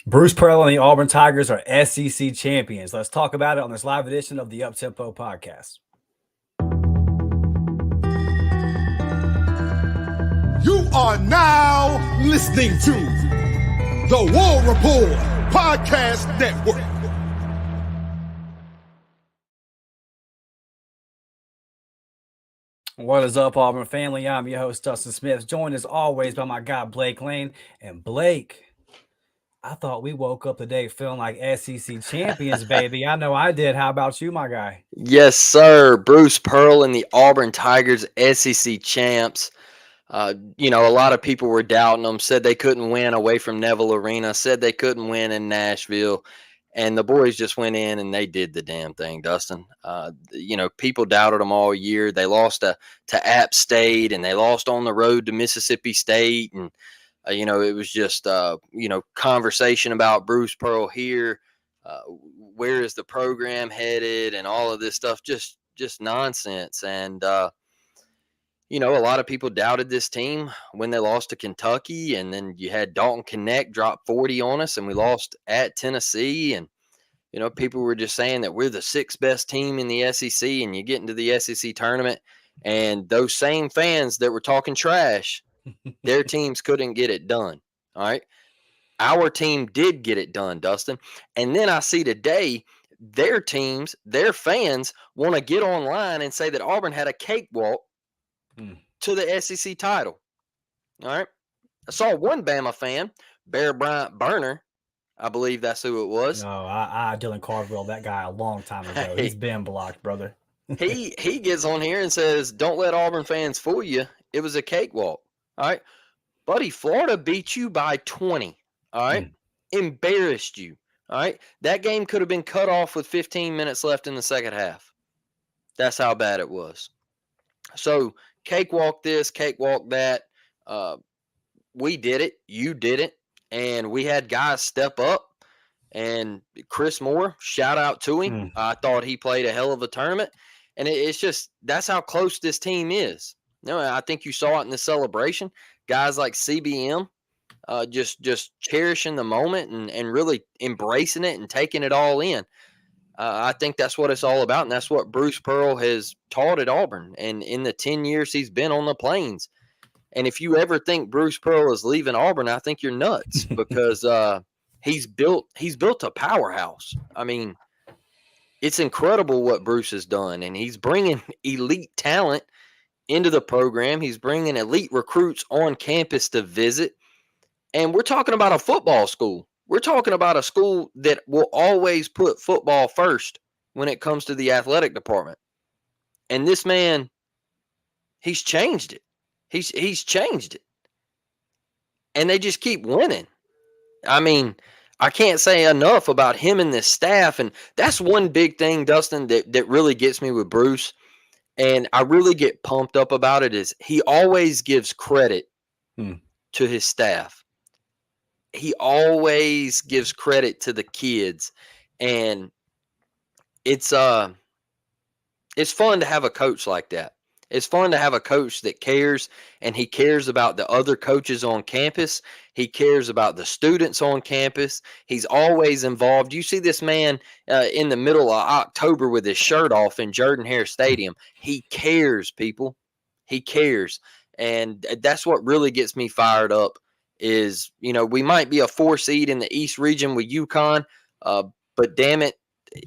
Bruce Pearl and the Auburn Tigers are SEC champions. Let's talk about it on this live edition of the Uptempo Podcast. You are now listening to the War Report Podcast Network. What is up, Auburn family? I'm your host, Dustin Smith, joined as always by my guy, Blake Lane. And Blake, I thought we woke up today feeling like SEC champions, baby. I know I did. How about you, my guy? Yes, sir. Bruce Pearl and the Auburn Tigers, SEC champs. A lot of people were doubting them, said they couldn't win away from Neville Arena, said they couldn't win in Nashville. And the boys just went in and they did the damn thing, Dustin. People doubted them all year. They lost to App State and they lost on the road to Mississippi State. And, it was just, conversation about Bruce Pearl here. Where is the program headed and all of this stuff, just nonsense. And, a lot of people doubted this team when they lost to Kentucky, and then you had Dalton Connect drop 40 on us, and we lost at Tennessee. And, people were just saying that we're the sixth best team in the SEC, and you get into the SEC tournament, and those same fans that were talking trash, their teams couldn't get it done. All right. Our team did get it done, Dustin. And then I see today their teams, their fans want to get online and say that Auburn had a cakewalk to the SEC title. All right. I saw one Bama fan, Bear Bryant Burner. I believe that's who it was. No, I Dylan Carville, that guy a long time ago. He's been blocked, brother. he gets on here and says, don't let Auburn fans fool you. It was a cakewalk. All right. Buddy, Florida beat you by 20. All right. Embarrassed you. All right. That game could have been cut off with 15 minutes left in the second half. That's how bad it was. So, cakewalk this, cakewalk that. We did it. You did it. And we had guys step up. And Chris Moore, shout out to him. I thought he played a hell of a tournament. And it's just, that's how close this team is. I think you saw it in the celebration. Guys like CBM just cherishing the moment and really embracing it and taking it all in. I think that's what it's all about, and that's what Bruce Pearl has taught at Auburn and in the 10 years he's been on the Plains. And if you ever think Bruce Pearl is leaving Auburn, I think you're nuts because he's built a powerhouse. I mean, it's incredible what Bruce has done, and he's bringing elite talent into the program. He's bringing elite recruits on campus to visit. And we're talking about a football school. We're talking about a school that will always put football first when it comes to the athletic department. And this man, he's changed it. He's changed it. And they just keep winning. I mean, I can't say enough about him and this staff. And that's one big thing, Dustin, that really gets me with Bruce. And I really get pumped up about it is he always gives credit to his staff. He always gives credit to the kids. And it's fun to have a coach like that. It's fun to have a coach that cares, and he cares about the other coaches on campus. He cares about the students on campus. He's always involved. You see this man in the middle of October with his shirt off in Jordan-Hare Stadium. He cares, people. He cares. And that's what really gets me fired up is, we might be a 4 seed in the East region with UConn, but damn it,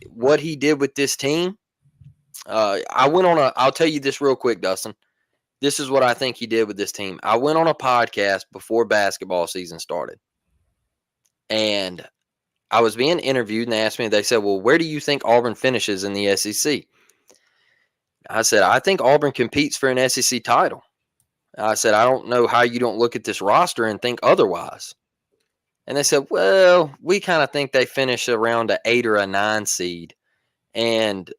what he did with this team. I'll tell you this real quick, Dustin. This is what I think he did with this team. I went on a podcast before basketball season started. And I was being interviewed and they said, well, where do you think Auburn finishes in the SEC? I said, I think Auburn competes for an SEC title. I said, I don't know how you don't look at this roster and think otherwise. And they said, well, we kind of think they finish around an 8 or a 9 seed. And,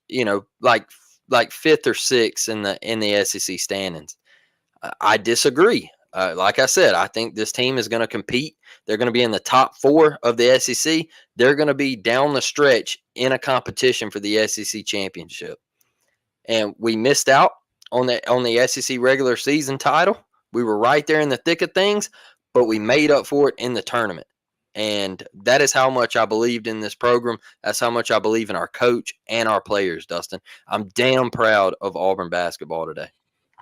like 5th or 6th in the SEC standings. I disagree. Like I said, I think this team is going to compete. They're going to be in the top 4 of the SEC. They're going to be down the stretch in a competition for the SEC championship. And we missed out on the SEC regular season title. We were right there in the thick of things, but we made up for it in the tournament. And that is how much I believed in this program. That's how much I believe in our coach and our players, Dustin. I'm damn proud of Auburn basketball today.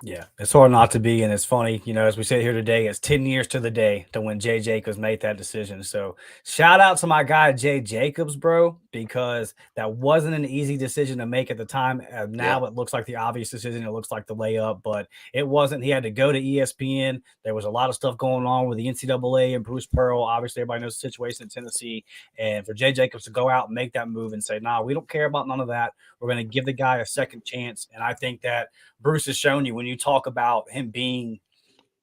Yeah, it's hard not to be, and it's funny, as we sit here today, it's 10 years to the day to when Jay Jacobs made that decision. So shout out to my guy Jay Jacobs, bro, because that wasn't an easy decision to make at the time. Now it looks like the obvious decision. It looks like the layup, but it wasn't. He had to go to ESPN. There was a lot of stuff going on with the NCAA and Bruce Pearl. Obviously, everybody knows the situation in Tennessee. And for Jay Jacobs to go out and make that move and say, nah, we don't care about none of that. We're going to give the guy a second chance. And I think that Bruce has shown you when you talk about him being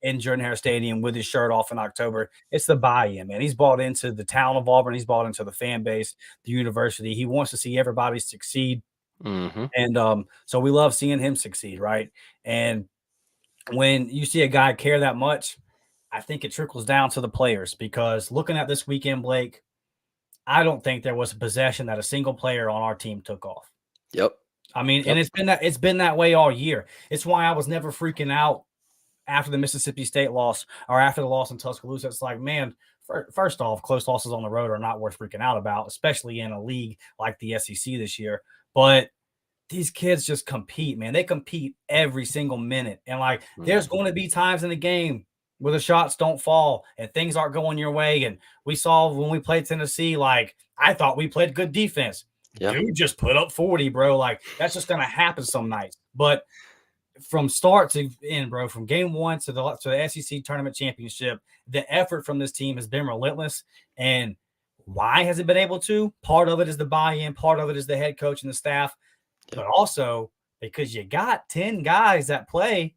in Jordan-Hare Stadium with his shirt off in October, it's the buy-in, man. He's bought into the town of Auburn. He's bought into the fan base, the university. He wants to see everybody succeed. Mm-hmm. And so we love seeing him succeed, right? And when you see a guy care that much, I think it trickles down to the players, because looking at this weekend, Blake, I don't think there was a possession that a single player on our team took off. Yep. I mean, and it's been that way all year. It's why I was never freaking out after the Mississippi State loss or after the loss in Tuscaloosa. It's like, man, first off, close losses on the road are not worth freaking out about, especially in a league like the SEC this year. But these kids just compete, man. They compete every single minute. And like, there's going to be times in the game where the shots don't fall and things aren't going your way. And we saw when we played Tennessee, like, I thought we played good defense. Yep. Dude just put up 40, bro. Like, that's just going to happen some nights. But from start to end, bro, from game one to the SEC tournament championship, the effort from this team has been relentless. And why has it been able to? Part of it is the buy-in. Part of it is the head coach and the staff. But also because you got 10 guys that play,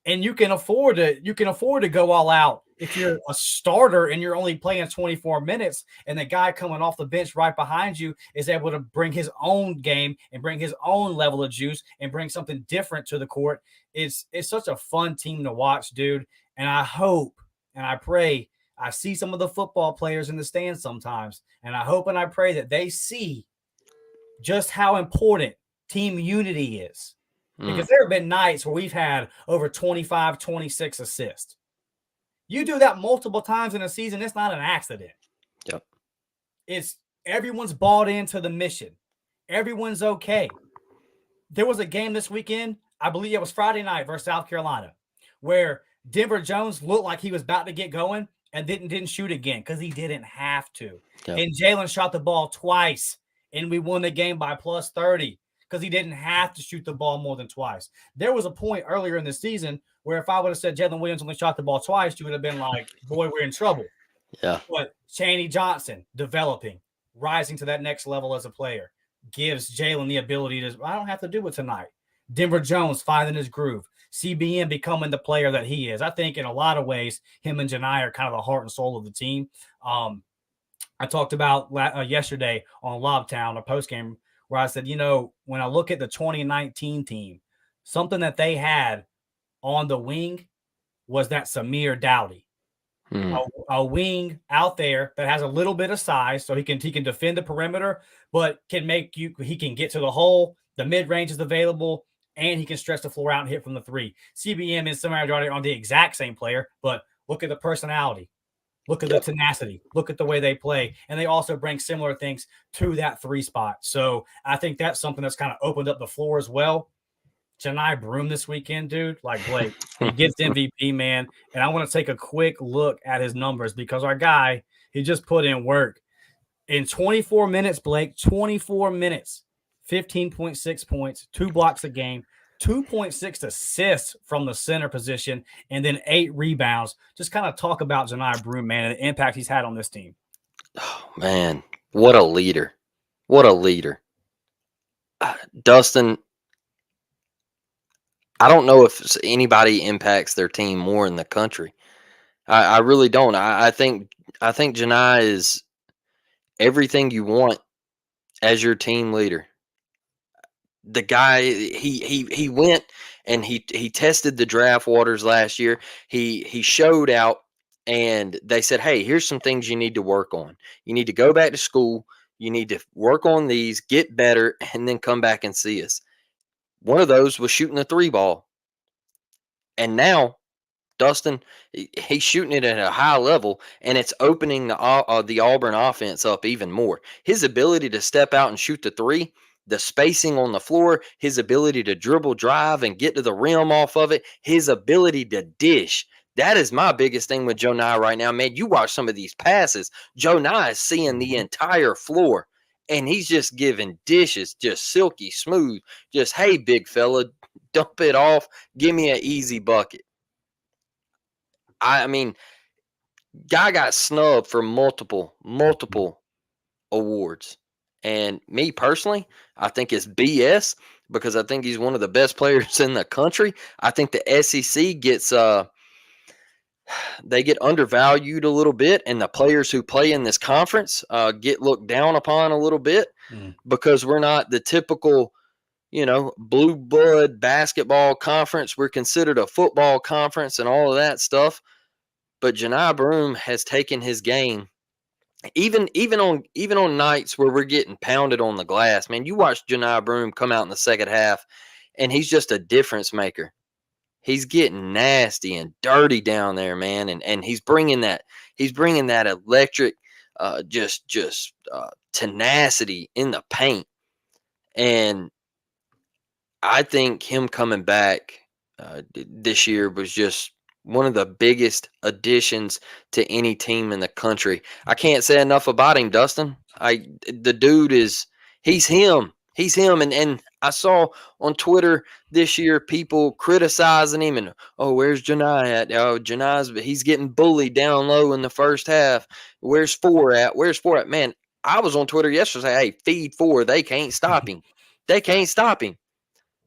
and you can afford to go all out. If you're a starter and you're only playing 24 minutes and the guy coming off the bench right behind you is able to bring his own game and bring his own level of juice and bring something different to the court, it's such a fun team to watch, dude. And I hope and I pray, I see some of the football players in the stands sometimes, and I hope and I pray that they see just how important team unity is. Because there have been nights where we've had over 25, 26 assists. You do that multiple times in a season, it's not an accident. Yep. It's everyone's bought into the mission. Everyone's okay. There was a game this weekend, I believe it was Friday night versus South Carolina, where Denver Jones looked like he was about to get going and didn't shoot again because he didn't have to. Yep. And Jalen shot the ball twice, and we won the game by plus 30. Because he didn't have to shoot the ball more than twice. There was a point earlier in the season where if I would have said Jalen Williams only shot the ball twice, you would have been like, boy, we're in trouble. Yeah. But Chaney Johnson developing, rising to that next level as a player, gives Jalen the ability to, I don't have to do it tonight. Denver Jones finding his groove. CBN becoming the player that he is. I think in a lot of ways, him and Janai are kind of the heart and soul of the team. I talked about yesterday on Lobtown, a postgame, where I said, when I look at the 2019 team, something that they had on the wing was that Samir Dowdy, a wing out there that has a little bit of size, so he can defend the perimeter, but he can get to the hole. The mid range is available, and he can stretch the floor out and hit from the three. CBM and Samir Dowdy are the exact same player, but look at the personality. Look at the tenacity. Look at the way they play. And they also bring similar things to that three spot. So I think that's something that's kind of opened up the floor as well. Janai Broome this weekend, dude, like Blake, he gets MVP, man. And I want to take a quick look at his numbers because our guy, he just put in work. In 24 minutes, Blake, 24 minutes, 15.6 points, 2 blocks a game, 2.6 assists from the center position, and then 8 rebounds. Just kind of talk about Janai Broome, man, and the impact he's had on this team. Oh, man, what a leader. What a leader. Dustin, I don't know if anybody impacts their team more in the country. I really don't. I think Janai is everything you want as your team leader. The guy, he went and he tested the draft waters last year. He showed out, and they said, hey, here's some things you need to work on. You need to go back to school. You need to work on these, get better, and then come back and see us. One of those was shooting the 3 ball. And now Dustin, he's shooting it at a high level, and it's opening the Auburn offense up even more. His ability to step out and shoot the three, the spacing on the floor, his ability to dribble, drive, and get to the rim off of it, his ability to dish. That is my biggest thing with Joe Nye right now, man. You watch some of these passes, Joe Nye is seeing the entire floor, and he's just giving dishes, just silky smooth. Just, hey, big fella, dump it off, give me an easy bucket. I mean, guy got snubbed for multiple awards. And me personally, I think it's BS because I think he's one of the best players in the country. I think the SEC gets they get undervalued a little bit, and the players who play in this conference get looked down upon a little bit because we're not the typical, blue blood basketball conference. We're considered a football conference and all of that stuff. But Johni Broome has taken his game, even on nights where we're getting pounded on the glass. Man, you watch Johni Broome come out in the second half, and he's just a difference maker. He's getting nasty and dirty down there, man, and he's bringing that electric, tenacity in the paint. And I think him coming back this year was just one of the biggest additions to any team in the country. I can't say enough about him, Dustin. The dude he's him. He's him. And I saw on Twitter this year people criticizing him and, oh, where's Johni at? Oh, he's getting bullied down low in the first half. Where's 4 at? Where's 4 at? Man, I was on Twitter yesterday. Hey, feed 4. They can't stop him. They can't stop him.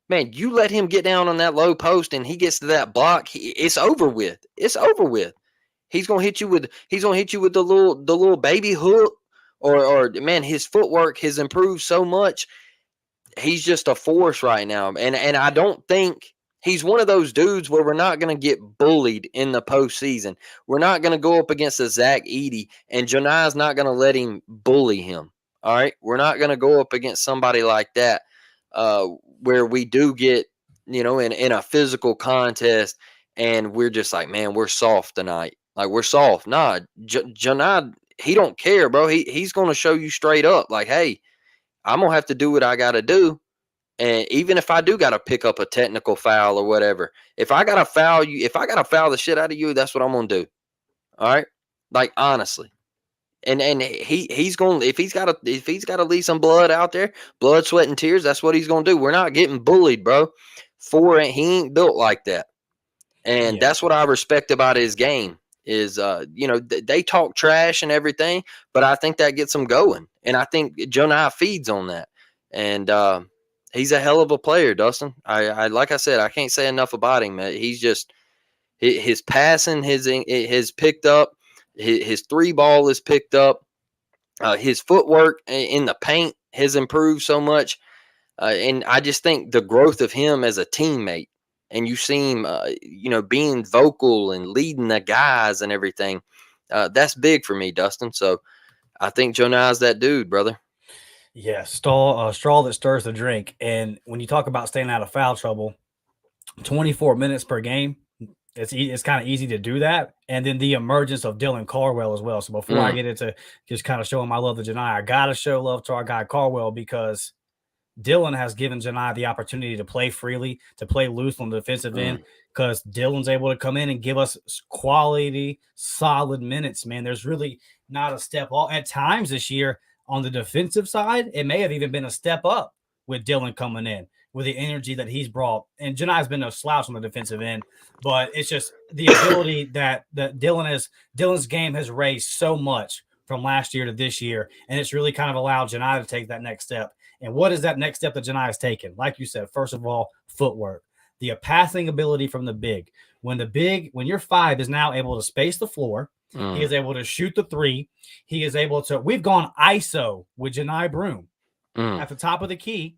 Man, you let him get down on that low post and he gets to that block, it's over with. It's over with. He's gonna hit you with the little baby hook, or man, his footwork has improved so much. He's just a force right now. And I don't think he's one of those dudes where we're not gonna get bullied in the postseason. We're not gonna go up against a Zach Edey, and Johni's not gonna let him bully him. All right. We're not gonna go up against somebody like that. Where we do get, in a physical contest, and we're just like, man, we're soft tonight. Like, we're soft. Nah, Johni, he don't care, bro. He's going to show you straight up, like, hey, I'm going to have to do what I got to do. And even if I do got to pick up a technical foul or whatever, if I got to foul you, if I got to foul the shit out of you, that's what I'm going to do. All right? Like, honestly. And he's going, if he's got to leave some blood out there, blood, sweat, and tears, that's what he's going to do. We're not getting bullied, bro. He ain't built like that. And that's what I respect about his game is, they talk trash and everything, but I think that gets him going. And I think Johni feeds on that. And he's a hell of a player, Dustin. I like I said, I can't say enough about him. He's just, his passing has picked up. His 3-ball is picked up. His footwork in the paint has improved so much. And I just think the growth of him as a teammate, and you see him, being vocal and leading the guys and everything, that's big for me, Dustin. So I think Johni's that dude, brother. Yeah, straw that stirs the drink. And when you talk about staying out of foul trouble, 24 minutes per game, it's kind of easy to do that. And then the emergence of Dylan Cardwell as well. So before I get into just kind of showing my love to Johni, I got to show love to our guy Cardwell, because Dylan has given Johni the opportunity to play freely, to play loose on the defensive end, because Dylan's able to come in and give us quality, solid minutes, man. There's really not a step off. At times this year on the defensive side, it may have even been a step up with Dylan coming in, with the energy that he's brought. And Johni's been no slouch on the defensive end, but it's just the ability that Dylan's game has raised so much from last year to this year. And it's really kind of allowed Johni to take that next step. And what is that next step that Johni has taken? Like you said, first of all, footwork, the passing ability from the big. When your 5 is now able to space the floor, he is able to shoot the 3. He is able to, we've gone ISO with Johni Broome at the top of the key,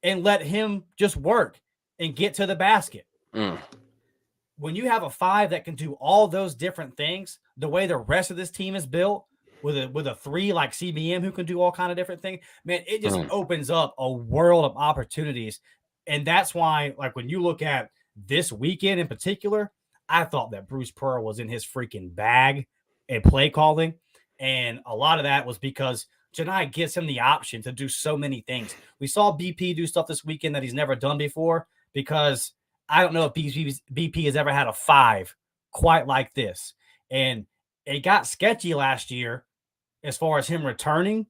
and let him just work and get to the basket. When you have a 5 that can do all those different things, the way the rest of this team is built, with a 3 like CBM who can do all kind of different things, man, it just opens up a world of opportunities. And that's why, like, when you look at this weekend in particular, I thought that Bruce Pearl was in his freaking bag at play calling. And a lot of that was because Janai gives him the option to do so many things. We saw BP do stuff this weekend that he's never done before, because I don't know if BP has ever had a 5 quite like this. And it got sketchy last year as far as him returning,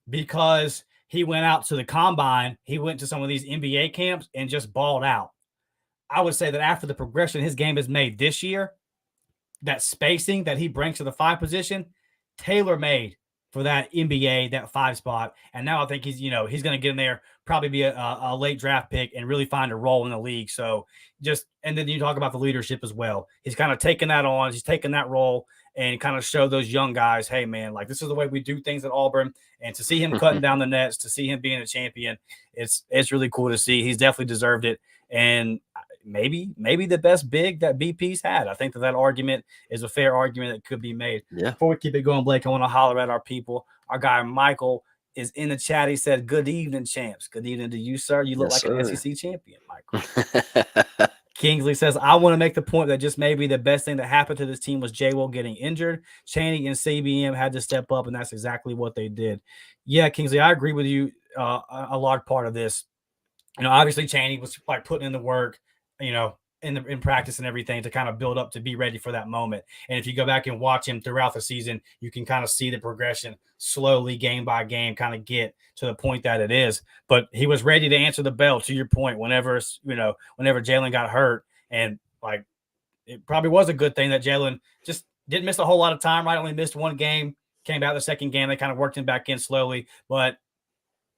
because he went out to the combine. He went to some of these NBA camps and just balled out. I would say that after the progression his game has made this year, that spacing that he brings to the 5 position, tailor-made for that NBA, that 5 spot. And now I think he's going to get in there, probably be a late draft pick and really find a role in the league. So and then you talk about the leadership as well. He's kind of taking that on. He's taking that role and kind of show those young guys, hey man, like this is the way we do things at Auburn. And to see him cutting down the nets, to see him being a champion, it's really cool to see. He's definitely deserved it. And maybe the best big that BP's had. I think that argument is a fair argument that could be made. Yeah. Before we keep it going, Blake, I want to holler at our people. Our guy Michael is in the chat. He said, "Good evening, champs." Good evening to you, sir. You look Yes, like sir. an SEC champion, Michael. Kingsley says, "I want to make the point that just maybe the best thing that happened to this team was J-Will getting injured. Chaney and CBM had to step up, and that's exactly what they did." Yeah, Kingsley, I agree with you. A large part of this, obviously Chaney was like putting in the work, in practice and everything to kind of build up to be ready for that moment. And if you go back and watch him throughout the season, you can kind of see the progression slowly, game by game, kind of get to the point that it is. But he was ready to answer the bell, to your point, whenever Jalen got hurt. And like, it probably was a good thing that Jalen just didn't miss a whole lot of time, right? Only missed one game, came out the second game. They kind of worked him back in slowly. But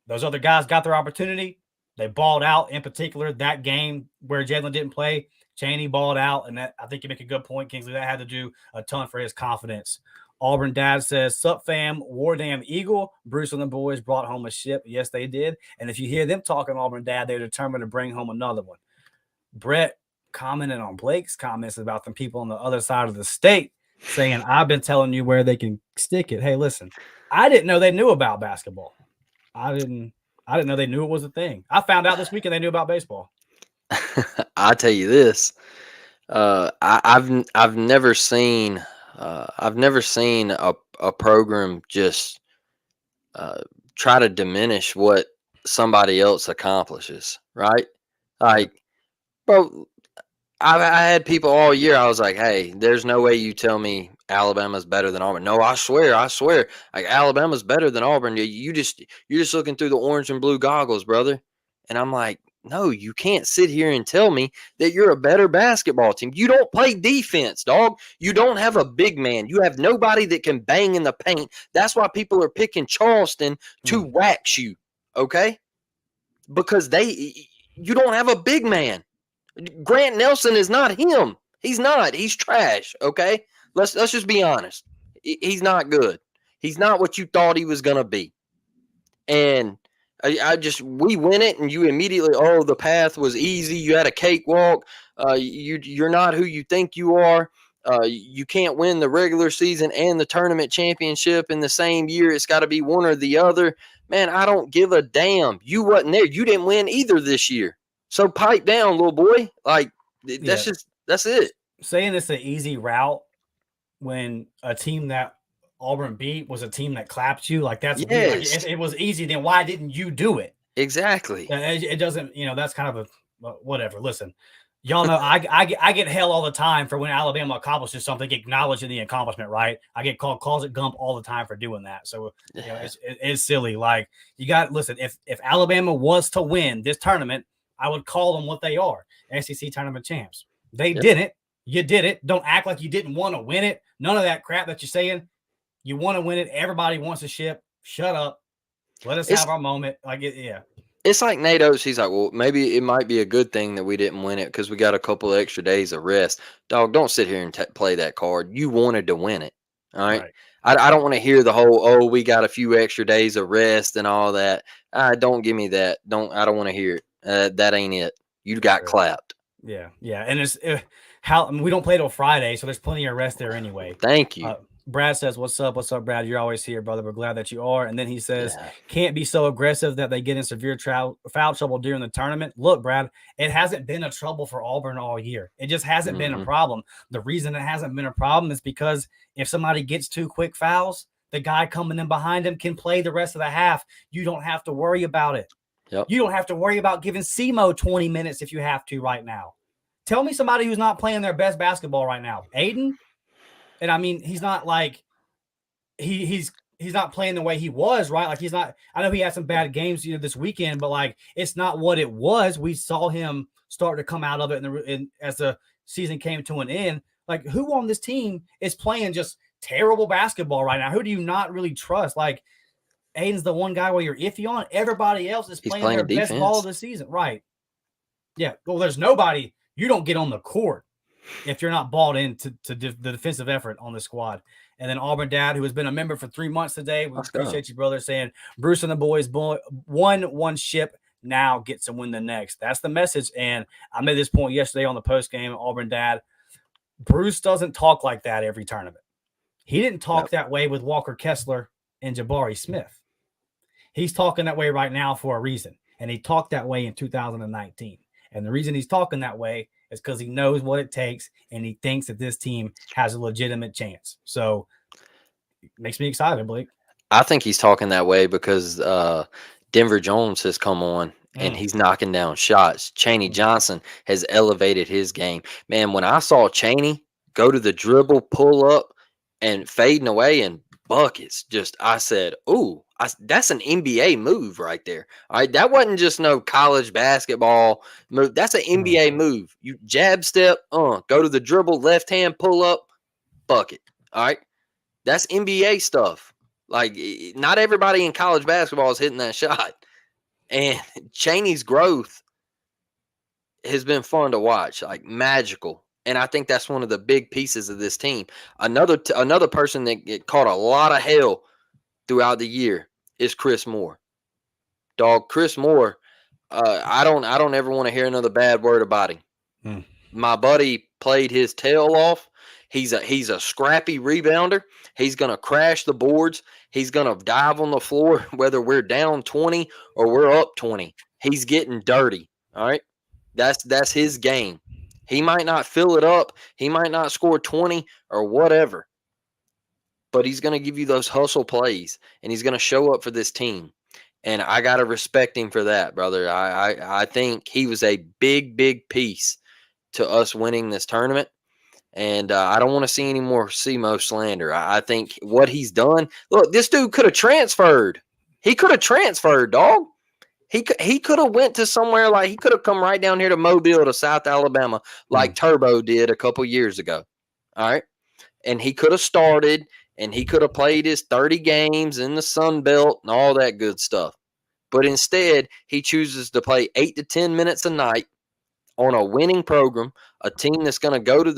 those other guys got their opportunity. They balled out. In particular, that game where Jalen didn't play, Chaney balled out, and that, I think you make a good point, Kingsley. That had to do a ton for his confidence. Auburn Dad says, "Sup fam, War Damn Eagle. Bruce and the boys brought home a ship." Yes, they did. And if you hear them talking Auburn Dad, they're determined to bring home another one. Brett commented on Blake's comments about the people on the other side of the state saying, "I've been telling you where they can stick it." Hey, listen, I didn't know they knew about basketball. I didn't know they knew it was a thing. I found out this weekend they knew about baseball. I tell you this, I've never seen a program just try to diminish what somebody else accomplishes, right? Like, bro, I had people all year. I was like, hey, there's no way you tell me Alabama's better than Auburn. No, I swear. Like, Alabama's better than Auburn. You're just looking through the orange and blue goggles, brother. And I'm like, no, you can't sit here and tell me that you're a better basketball team. You don't play defense, dog. You don't have a big man. You have nobody that can bang in the paint. That's why people are picking Charleston to wax you, okay? Because you don't have a big man. Grant Nelson is not him. He's not. He's trash, okay? Let's just be honest. He's not good. He's not what you thought he was going to be. And we win it, and you immediately, the path was easy. You had a cakewalk. You're not who you think you are. You can't win the regular season and the tournament championship in the same year. It's got to be one or the other. Man, I don't give a damn. You wasn't there. You didn't win either this year. So pipe down, little boy. Like, that's it. Saying it's an easy route when a team that Auburn beat was a team that clapped you, like that's weird. Like, if it was easy, then why didn't you do it? Exactly. It doesn't, that's kind of a whatever. Listen, y'all know I get hell all the time for when Alabama accomplishes something, acknowledging the accomplishment, right? I get calls it Gump all the time for doing that. So it's silly. Like, you got, listen, if Alabama was to win this tournament, I would call them what they are, SEC tournament champs. They didn't. You did it. Don't act like you didn't want to win it. None of that crap that you're saying. You want to win it. Everybody wants a ship. Shut up. Let us have our moment. It's like Nate Oates. He's like, well, maybe it might be a good thing that we didn't win it because we got a couple of extra days of rest. Dog, don't sit here and play that card. You wanted to win it. All right. I don't want to hear the whole, we got a few extra days of rest and all that. Don't give me that. I don't want to hear it. That ain't it. You got clapped. Yeah. And we don't play till Friday, so there's plenty of rest there anyway. Thank you. Brad says, what's up? What's up, Brad? You're always here, brother. We're glad that you are. And then he says, Yeah. can't be so aggressive that they get in severe foul trouble during the tournament. Look, Brad, it hasn't been a trouble for Auburn all year. It just hasn't been a problem. The reason it hasn't been a problem is because if somebody gets 2 quick fouls, the guy coming in behind him can play the rest of the half. You don't have to worry about it. Yep. You don't have to worry about giving SEMO 20 minutes if you have to right now. Tell me somebody who's not playing their best basketball right now. Aiden? And I mean, he's not like he's not playing the way he was, right? Like he's not. I know he had some bad games, this weekend, but like it's not what it was. We saw him start to come out of it, as the season came to an end. Like who on this team is playing just terrible basketball right now? Who do you not really trust? Like Aiden's the one guy where you're iffy on. Everybody else is playing their best ball of the season, right? Yeah. Well, there's nobody. You don't get on the court if you're not bought into the defensive effort on the squad. And then Auburn Dad, who has been a member for 3 months today, we appreciate you, brother, saying Bruce and the boys won one ship, now gets to win the next. That's the message. And I made this point yesterday on the post game, Auburn Dad. Bruce doesn't talk like that every tournament. He didn't talk that way with Walker Kessler and Jabari Smith. He's talking that way right now for a reason. And he talked that way in 2019. And the reason he's talking that way is because he knows what it takes and he thinks that this team has a legitimate chance. So it makes me excited, Blake. I think he's talking that way because Denver Jones has come on and he's knocking down shots. Chaney Johnson has elevated his game. Man, when I saw Chaney go to the dribble, pull up, and fading away and buckets, I said, ooh, that's an NBA move right there. All right, that wasn't just no college basketball move. That's an NBA move. You jab step, go to the dribble, left hand, pull up, bucket. All right, that's NBA stuff. Like, not everybody in college basketball is hitting that shot. And Chaney's growth has been fun to watch, like magical. And I think that's one of the big pieces of this team. Another person that caught a lot of hell throughout the year is Chris Moore. Dog, Chris Moore, I don't ever want to hear another bad word about him. My buddy played his tail off. He's a scrappy rebounder. He's going to crash the boards. He's going to dive on the floor whether we're down 20 or we're up 20. He's getting dirty, all right? That's his game. He might not fill it up. He might not score 20 or whatever. But he's going to give you those hustle plays, and he's going to show up for this team. And I got to respect him for that, brother. I think he was a big, big piece to us winning this tournament. And I don't want to see any more SEMO slander. I think what he's done, look, this dude could have transferred. He could have transferred, dog. He could have went to somewhere, like he could have come right down here to Mobile, to South Alabama, like Turbo did a couple years ago. All right. And he could have started, and he could have played his 30 games in the Sun Belt and all that good stuff. But instead, he chooses to play 8 to 10 minutes a night on a winning program, a team that's going to go to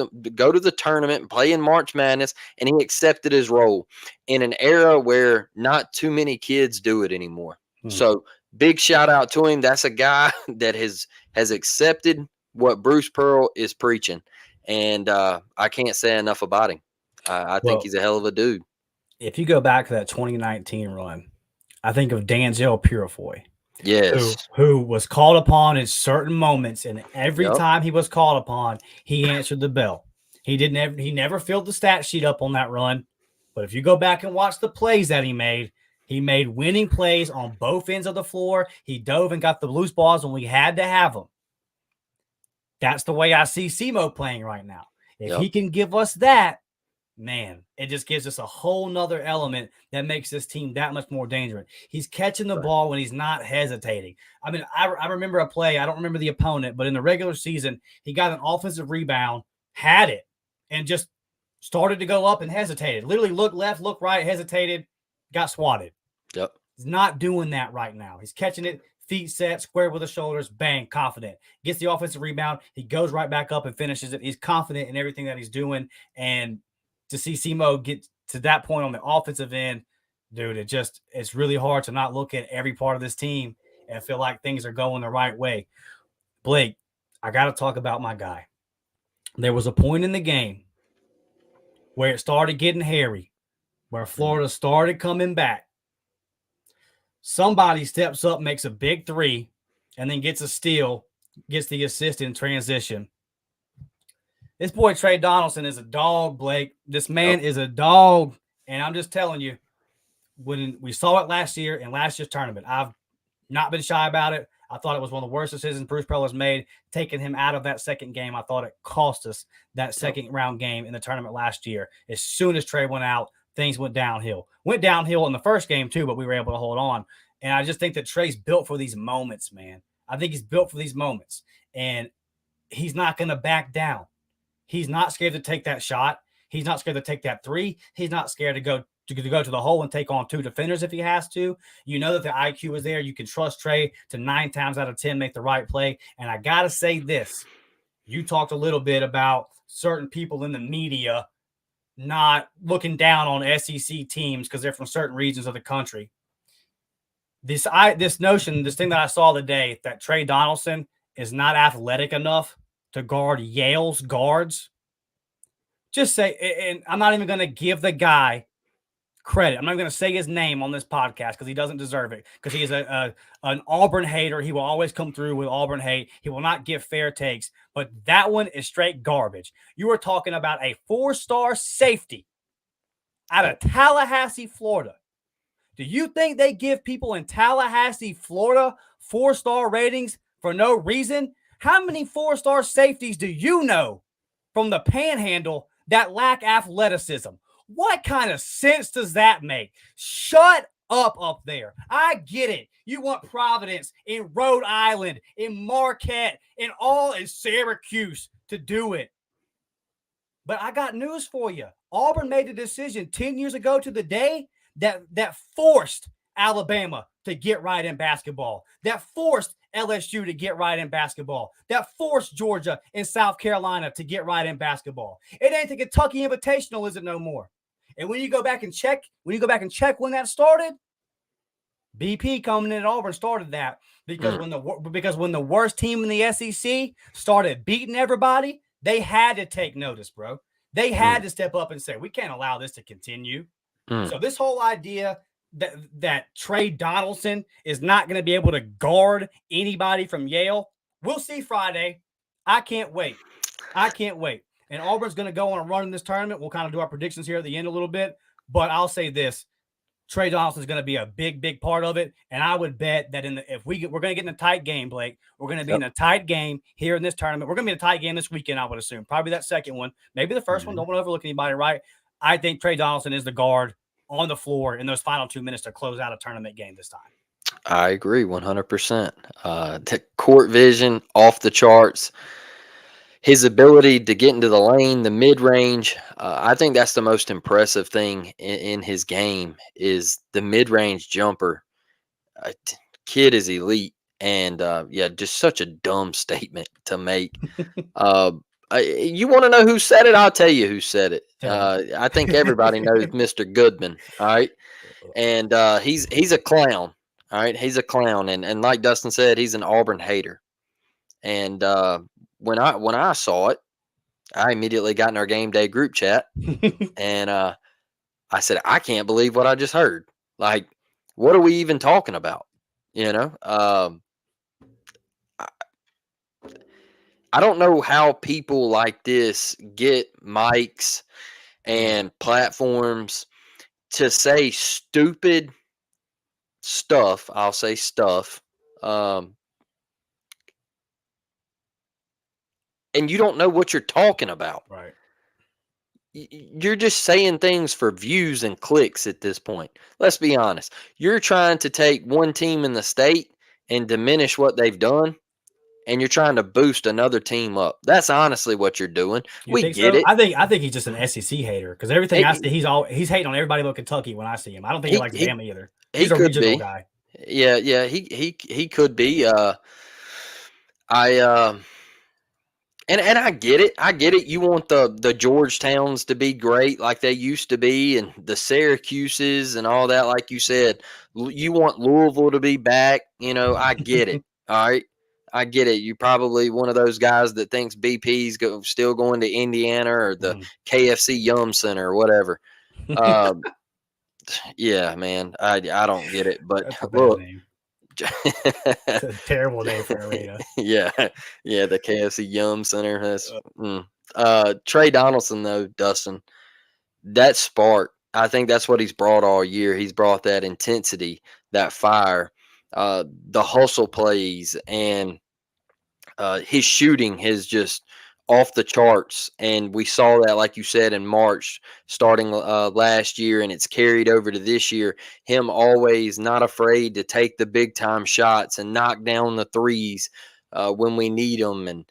the tournament and play in March Madness, and he accepted his role in an era where not too many kids do it anymore. So big shout out to him. That's a guy that has accepted what Bruce Pearl is preaching, and I can't say enough about him. I think he's a hell of a dude. If you go back to that 2019 run, I think of Danzel Purifoy. Yes. Who was called upon in certain moments, and every time he was called upon, he answered the bell. He never filled the stat sheet up on that run. But if you go back and watch the plays that he made winning plays on both ends of the floor. He dove and got the loose balls when we had to have them. That's the way I see SEMO playing right now. If he can give us that, man, it just gives us a whole nother element that makes this team that much more dangerous. He's catching the ball when he's not hesitating. I mean, I remember a play. I don't remember the opponent, but in the regular season, he got an offensive rebound, had it, and just started to go up and hesitated. Literally looked left, looked right, hesitated, got swatted. Yep. He's not doing that right now. He's catching it, feet set, square with the shoulders, bang, confident. Gets the offensive rebound. He goes right back up and finishes it. He's confident in everything that he's doing, and to see SEMO get to that point on the offensive end, dude, it's really hard to not look at every part of this team and feel like things are going the right way. Blake, I got to talk about my guy. There was a point in the game where it started getting hairy, where Florida started coming back. Somebody steps up, makes a big three, and then gets a steal, gets the assist in transition. This boy Trey Donaldson is a dog, Blake. This man is a dog. And I'm just telling you, when we saw it last year in last year's tournament, I've not been shy about it. I thought it was one of the worst decisions Bruce Pearl's made, taking him out of that second game. I thought it cost us that second round game in the tournament last year. As soon as Trey went out, things went downhill. Went downhill in the first game too, but we were able to hold on. And I just think that Trey's built for these moments, man. I think he's built for these moments. And he's not going to back down. He's not scared to take that shot. He's not scared to take that three. He's not scared to go to the hole and take on two defenders if he has to. You know that the IQ is there. You can trust Trey to 9 times out of 10 make the right play. And I got to say this. You talked a little bit about certain people in the media not looking down on SEC teams because they're from certain regions of the country. This thing that I saw today, that Trey Donaldson is not athletic enough to guard Yale's guards. Just say, and I'm not even going to give the guy credit. I'm not going to say his name on this podcast because he doesn't deserve it, because he is an Auburn hater. He will always come through with Auburn hate. He will not give fair takes, but that one is straight garbage. You are talking about a 4-star safety out of Tallahassee, Florida. Do you think they give people in Tallahassee, Florida 4-star ratings for no reason? How many 4-star safeties do you know from the Panhandle that lack athleticism? What kind of sense does that make? Shut up there. I get it. You want Providence, in Rhode Island, in Marquette, in Syracuse to do it. But I got news for you. Auburn made a decision 10 years ago to the day that forced Alabama to get right in basketball, that forced LSU to get right in basketball, that forced Georgia and South Carolina to get right in basketball. It ain't the Kentucky Invitational, is it no more? And when you go back and check when that started, BP coming in at Auburn started that, because when the worst team in the SEC started beating everybody, they had to take notice, bro. They had to step up and say, we can't allow this to continue. So this whole idea that Trey Donaldson is not going to be able to guard anybody from Yale, we'll see Friday. I can't wait. And Auburn's going to go on a run in this tournament. We'll kind of do our predictions here at the end a little bit, but I'll say this. Trey Donaldson is going to be a big part of it. And I would bet that we're going to get in a tight game, Blake. We're going to be in a tight game here in this tournament. We're going to be in a tight game this weekend, I would assume. Probably that second one. Maybe the first one. Don't want to overlook anybody, right? I think Trey Donaldson is the guard on the floor in those final 2 minutes to close out a tournament game this time. I agree 100%. The court vision off the charts. His ability to get into the lane, the mid-range, I think that's the most impressive thing in his game is the mid-range jumper. Kid is elite, and just such a dumb statement to make. You want to know who said it? I'll tell you who said it. I think everybody knows Mr. Goodman, all right? And he's a clown, all right? He's a clown, and like Dustin said, he's an Auburn hater. And when I saw it, I immediately got in our game day group chat, and I said, I can't believe what I just heard. Like, what are we even talking about? You know, I don't know how people like this get mics and platforms to say stupid stuff. I'll say stuff. And you don't know what you're talking about. Right. You're just saying things for views and clicks at this point. Let's be honest. You're trying to take one team in the state and diminish what they've done, and you're trying to boost another team up. That's honestly what you're doing. We get it. I think he's just an SEC hater, because everything I see, he's hating on everybody but Kentucky when I see him. I don't think he likes Bama either. He's a regional guy. Yeah, he could be. And I get it. You want the Georgetowns to be great like they used to be, and the Syracuses and all that, like you said. You want Louisville to be back. You know, I get it. All right. I get it. You're probably one of those guys that thinks BP's still going to Indiana or the KFC Yum Center or whatever. Yeah, man. I don't get it. But That's a bad look. name. It's a terrible name for an arena. Yeah, yeah, the KFC Yum Center. Trey Donaldson, though, Dustin, that spark. I think that's what he's brought all year. He's brought that intensity, that fire, the hustle plays, and his shooting has just off the charts. And we saw that, like you said, in March, starting last year, and it's carried over to this year. Him always not afraid to take the big time shots and knock down the threes when we need them. And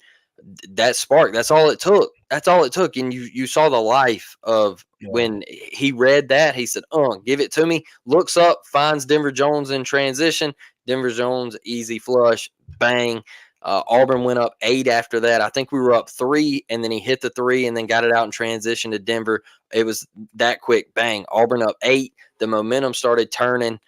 that spark, that's all it took. That's all it took. And you saw the life of when he read that. He said, give it to me. Looks up, finds Denver Jones in transition. Denver Jones, easy flush, bang. Auburn went up 8 after that. I think we were up 3, and then he hit the 3 and then got it out in transition to Denver. It was that quick, bang. Auburn up 8. The momentum started turning,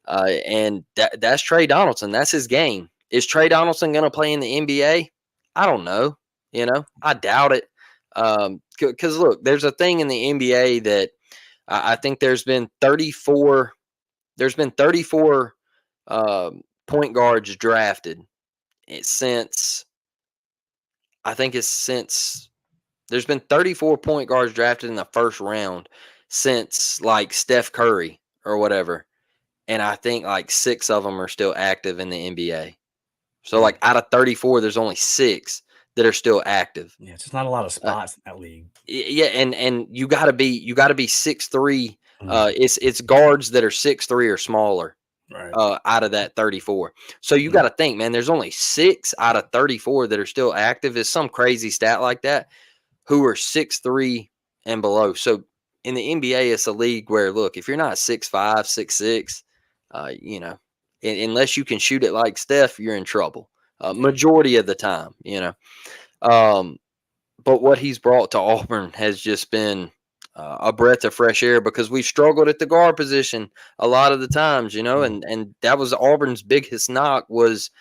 and that's Trey Donaldson. That's his game. Is Trey Donaldson going to play in the NBA? I don't know. I doubt it. Because look, there's a thing in the NBA that I think there's been 34. There's been 34 point guards drafted. Since there's been 34 point guards drafted in the first round since like Steph Curry or whatever. And I think like 6 of them are still active in the NBA. So like out of 34, there's only 6 that are still active. Yeah, it's just not a lot of spots in that league. Yeah, and you gotta be 6'3". It's guards that are 6'3" or smaller. Right. Out of that 34. So you got to think, man, there's only 6 out of 34 that are still active. Is some crazy stat like that, who are 6'3" and below. So in the NBA, it's a league where, look, if you're not 6'5", 6'6", unless you can shoot it like Steph, you're in trouble. Majority of the time, But what he's brought to Auburn has just been a breath of fresh air, because we've struggled at the guard position a lot of the times, and that was Auburn's biggest knock was,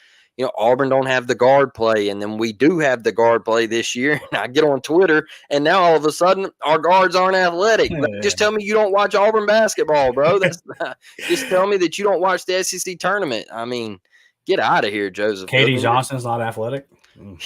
Auburn don't have the guard play, and then we do have the guard play this year. And I get on Twitter, and now all of a sudden our guards aren't athletic. Just tell me you don't watch Auburn basketball, bro. Just tell me that you don't watch the SEC tournament. I mean, get out of here, Joseph. KD Johnson's not athletic.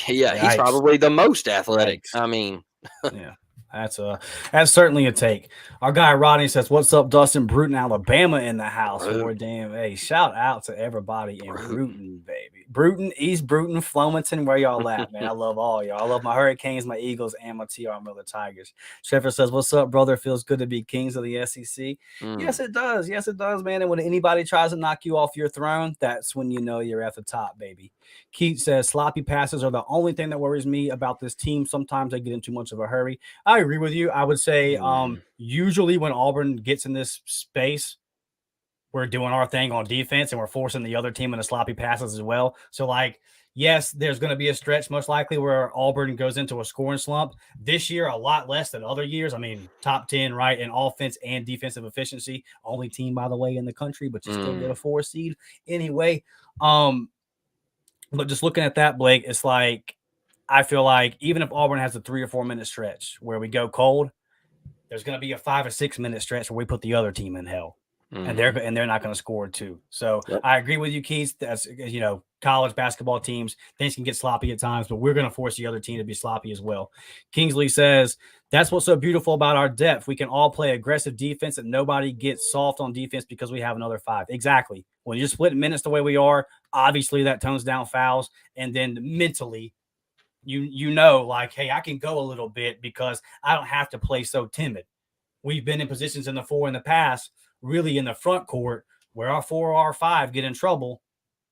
Yeah, he's probably the most athletic. Yikes. I mean, yeah. That's certainly a take. Our guy Rodney says, "What's up, Dustin? Bruton, Alabama in the house." Or damn, hey, shout out to everybody in Bruton, baby. Bruton, East Bruton, Flomaton, where y'all at, man? I love all y'all. I love my Hurricanes, my Eagles, and my TR Tigers. Trevor says, "What's up, brother? Feels good to be kings of the SEC." Yes, it does. Yes, it does, man. And when anybody tries to knock you off your throne, that's when you know you're at the top, baby. Keith says, "Sloppy passes are the only thing that worries me about this team. Sometimes they get in too much of a hurry." I agree with you. I would say usually when Auburn gets in this space, we're doing our thing on defense and we're forcing the other team into sloppy passes as well. So, like, yes, there's going to be a stretch most likely where Auburn goes into a scoring slump. This year, a lot less than other years. I mean, top 10, right, in offense and defensive efficiency. Only team, by the way, in the country, but you still get a 4 seed. Anyway, but just looking at that, Blake, it's like, I feel like even if Auburn has a 3 or 4 minute stretch where we go cold, there's going to be a 5 or 6 minute stretch where we put the other team in hell, and they're not going to score too. So I agree with you, Keith. That's, college basketball teams, things can get sloppy at times, but we're going to force the other team to be sloppy as well. Kingsley says, "That's what's so beautiful about our depth. We can all play aggressive defense and nobody gets soft on defense because we have another 5. Exactly. When you're splitting minutes the way we are, obviously that tones down fouls, and then mentally, like, hey, I can go a little bit because I don't have to play so timid. We've been in positions in the 4 in the past, really in the front court, where our 4 or our 5 get in trouble.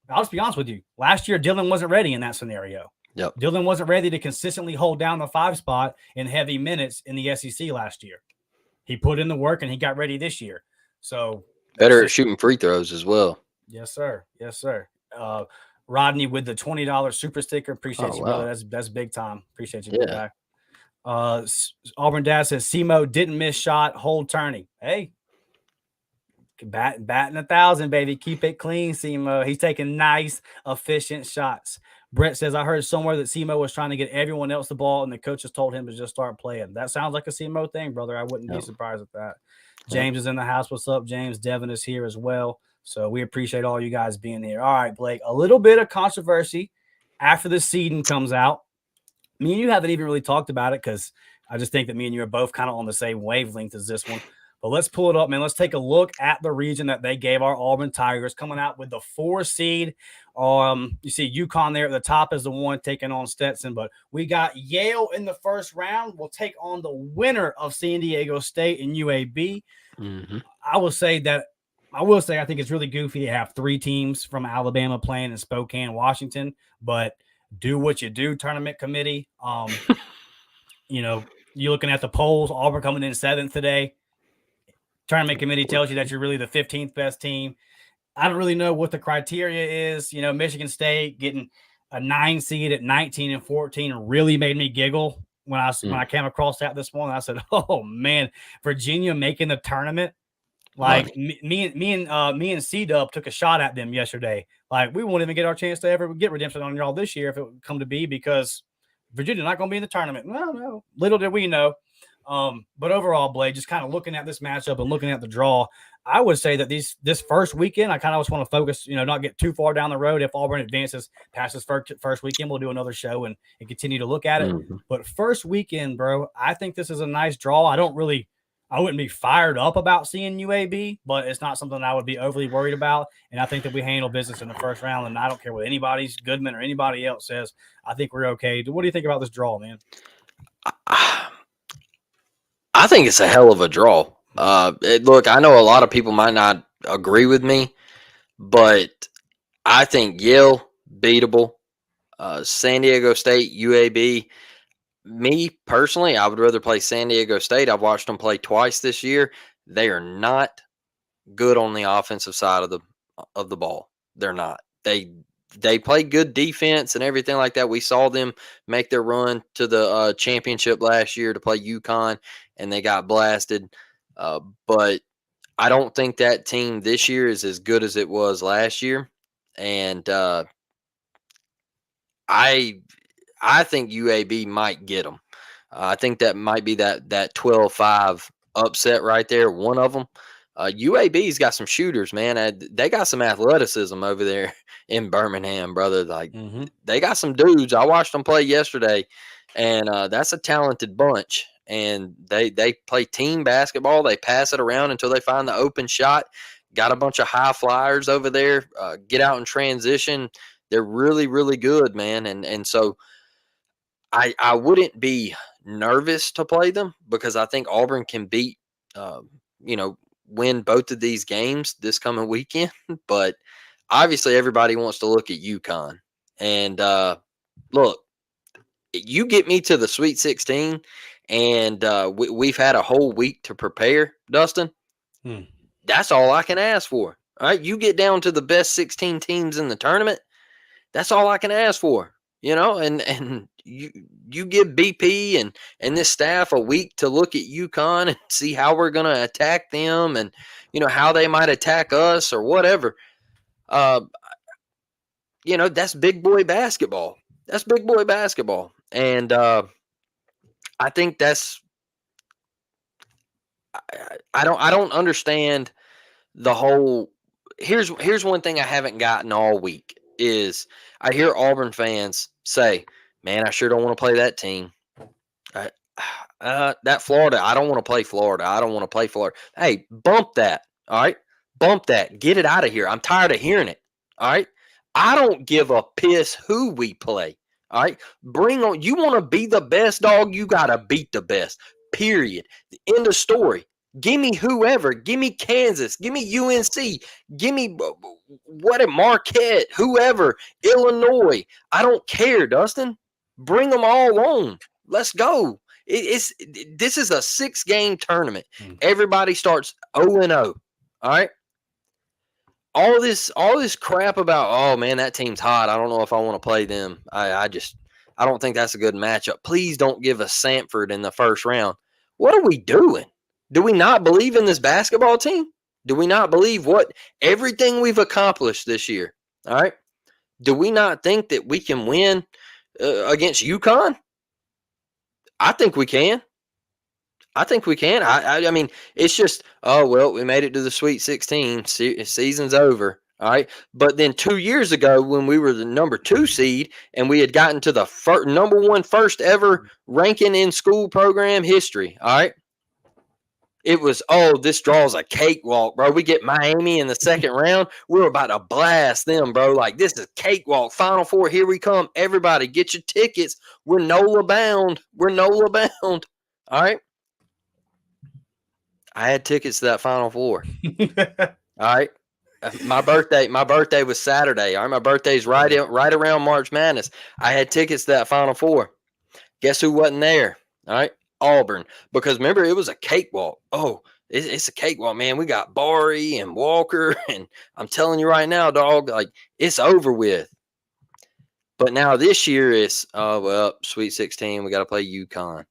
I'll just be honest with you. Last year, Dylan wasn't ready in that scenario. Yep. Dylan wasn't ready to consistently hold down the 5 spot in heavy minutes in the SEC last year. He put in the work and he got ready this year. So better at shooting free throws as well. Yes, sir. Yes, sir. Rodney with the $20 super sticker. Appreciate you, brother. That's big time. Appreciate you, big guy. Auburn Dad says, "Simo didn't miss shot, hold turning." Hey, batting 1,000, baby. Keep it clean, Simo. He's taking nice, efficient shots. Brett says, "I heard somewhere that Simo was trying to get everyone else the ball, and the coaches told him to just start playing." That sounds like a Simo thing, brother. I wouldn't be surprised at that. James is in the house. What's up, James? Devin is here as well. So we appreciate all you guys being here. All right, Blake, a little bit of controversy after the seeding comes out. Me and you haven't even really talked about it because I just think that me and you are both kind of on the same wavelength as this one. But let's pull it up, man. Let's take a look at the region that they gave our Auburn Tigers, coming out with the 4 seed. You see UConn there at the top is the one taking on Stetson, but we got Yale in the first round. We'll take on the winner of San Diego State and UAB. Mm-hmm. I will say I think it's really goofy to have 3 teams from Alabama playing in Spokane, Washington, but do what you do, tournament committee. You're looking at the polls, Auburn coming in 7th today. Tournament committee tells you that you're really the 15th best team. I don't really know what the criteria is. Michigan State getting a 9 seed at 19 and 14 really made me giggle when I came across that this morning. I said, "Oh man, Virginia making the tournament." Like me and C-Dub took a shot at them yesterday. Like, we won't even get our chance to ever get redemption on y'all this year if it would come to be, because Virginia's not going to be in the tournament. No. Little did we know. But overall, Blake, just kind of looking at this matchup and looking at the draw, I would say that this first weekend, I kind of just want to focus, not get too far down the road. If Auburn advances past this first weekend, we'll do another show and continue to look at it. Mm-hmm. But first weekend, bro, I think this is a nice draw. I wouldn't be fired up about seeing UAB, but it's not something I would be overly worried about. And I think that we handle business in the first round, and I don't care what Goodman or anybody else says. I think we're okay. What do you think about this draw, man? I think it's a hell of a draw. Look, I know a lot of people might not agree with me, but I think Yale, beatable. San Diego State, UAB. Me personally, I would rather play San Diego State. I've watched them play twice this year. They are not good on the offensive side of the ball. They're not. They play good defense and everything like that. We saw them make their run to the championship last year to play UConn, and they got blasted. But I don't think that team this year is as good as it was last year. And I think UAB might get them. I think that might be that 12-5 upset right there, one of them. UAB's got some shooters, man. They got some athleticism over there in Birmingham, brother. Like, They got some dudes. I watched them play yesterday, and that's a talented bunch. And they play team basketball. They pass it around until they find the open shot. Got a bunch of high flyers over there. Get out in transition. They're really, really good, man. And so I wouldn't be nervous to play them, because I think Auburn can beat, win both of these games this coming weekend. But obviously everybody wants to look at UConn. And look, you get me to the Sweet 16, and we've had a whole week to prepare, Dustin. That's all I can ask for. All right, you get down to the best 16 teams in the tournament. That's all I can ask for. And you give BP and this staff a week to look at UConn and see how we're going to attack them, and, how they might attack us or whatever. That's big boy basketball. That's big boy basketball. And I think I don't understand the whole. Here's one thing I haven't gotten all week is I hear Auburn fans say, "Man, I sure don't want to play that team. That Florida, I don't want to play Florida. I don't want to play Florida." Hey, bump that. All right, bump that. Get it out of here. I'm tired of hearing it. All right, I don't give a piss who we play. All right, bring on. You want to be the best, dog? You gotta beat the best. Period. End of story. Give me whoever. Give me Kansas. Give me UNC. Give me Marquette, whoever, Illinois. I don't care, Dustin. Bring them all on. Let's go. This is a 6-game tournament. Everybody starts 0-0. All right. All this crap about, oh man, that team's hot. I don't know if I want to play them. I don't think that's a good matchup. Please don't give us Samford in the first round. What are we doing? Do we not believe in this basketball team? Do we not believe everything we've accomplished this year? All right. Do we not think that we can win against UConn? I think we can. I think we can. I mean, it's just, oh, well, we made it to the Sweet 16. Season's over. All right. But then 2 years ago, when we were the number 2 seed and we had gotten to the number 1 first ever ranking in school program history. All right. It was, oh, this draw's a cakewalk, bro. We get Miami in the second round. We're about to blast them, bro. Like, this is cakewalk. Final Four, here we come. Everybody, get your tickets. We're NOLA bound. We're NOLA bound. All right. I had tickets to that Final Four. All right. My birthday was Saturday. All right. My birthday's right around March Madness. I had tickets to that Final Four. Guess who wasn't there? All right. Auburn. Because remember, it was a cakewalk. Oh, it's a cakewalk, man. We got Barry and Walker. And I'm telling you right now, dog, like, it's over with. But now this year it's, oh, well, Sweet 16. We got to play UConn.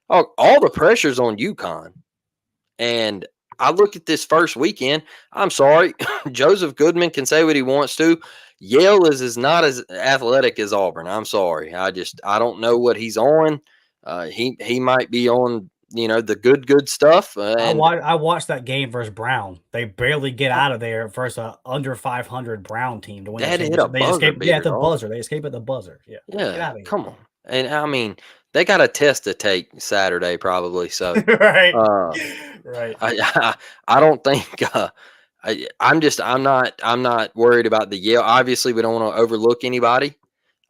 Oh, all the pressure's on UConn. And I look at this first weekend. I'm sorry. Joseph Goodman can say what he wants to. Yale is not as athletic as Auburn. I'm sorry. I don't know what he's on. He might be on, the good stuff. I watched that game versus Brown. They barely get out of there versus a under 500 Brown team to win. They had to hit a buzzer beater, at the buzzer. They escape at the buzzer. Yeah. Yeah. Come on. And I mean, they got a test to take Saturday probably. So right. Right. I don't think. I'm not worried about the Yale. Obviously, we don't want to overlook anybody.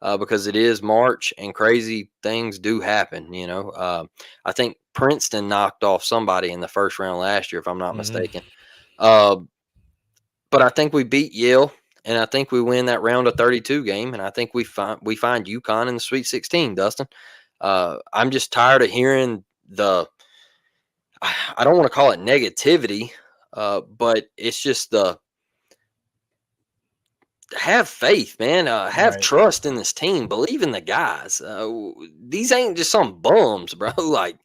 Because it is March and crazy things do happen, I think Princeton knocked off somebody in the first round last year, if I'm not mistaken. But I think we beat Yale, and I think we win that round of 32 game, and I think we find UConn in the Sweet 16, Dustin. I'm just tired of hearing I don't want to call it negativity, but it's just have faith, man. Have trust in this team. Believe in the guys. These ain't just some bums, bro. Like,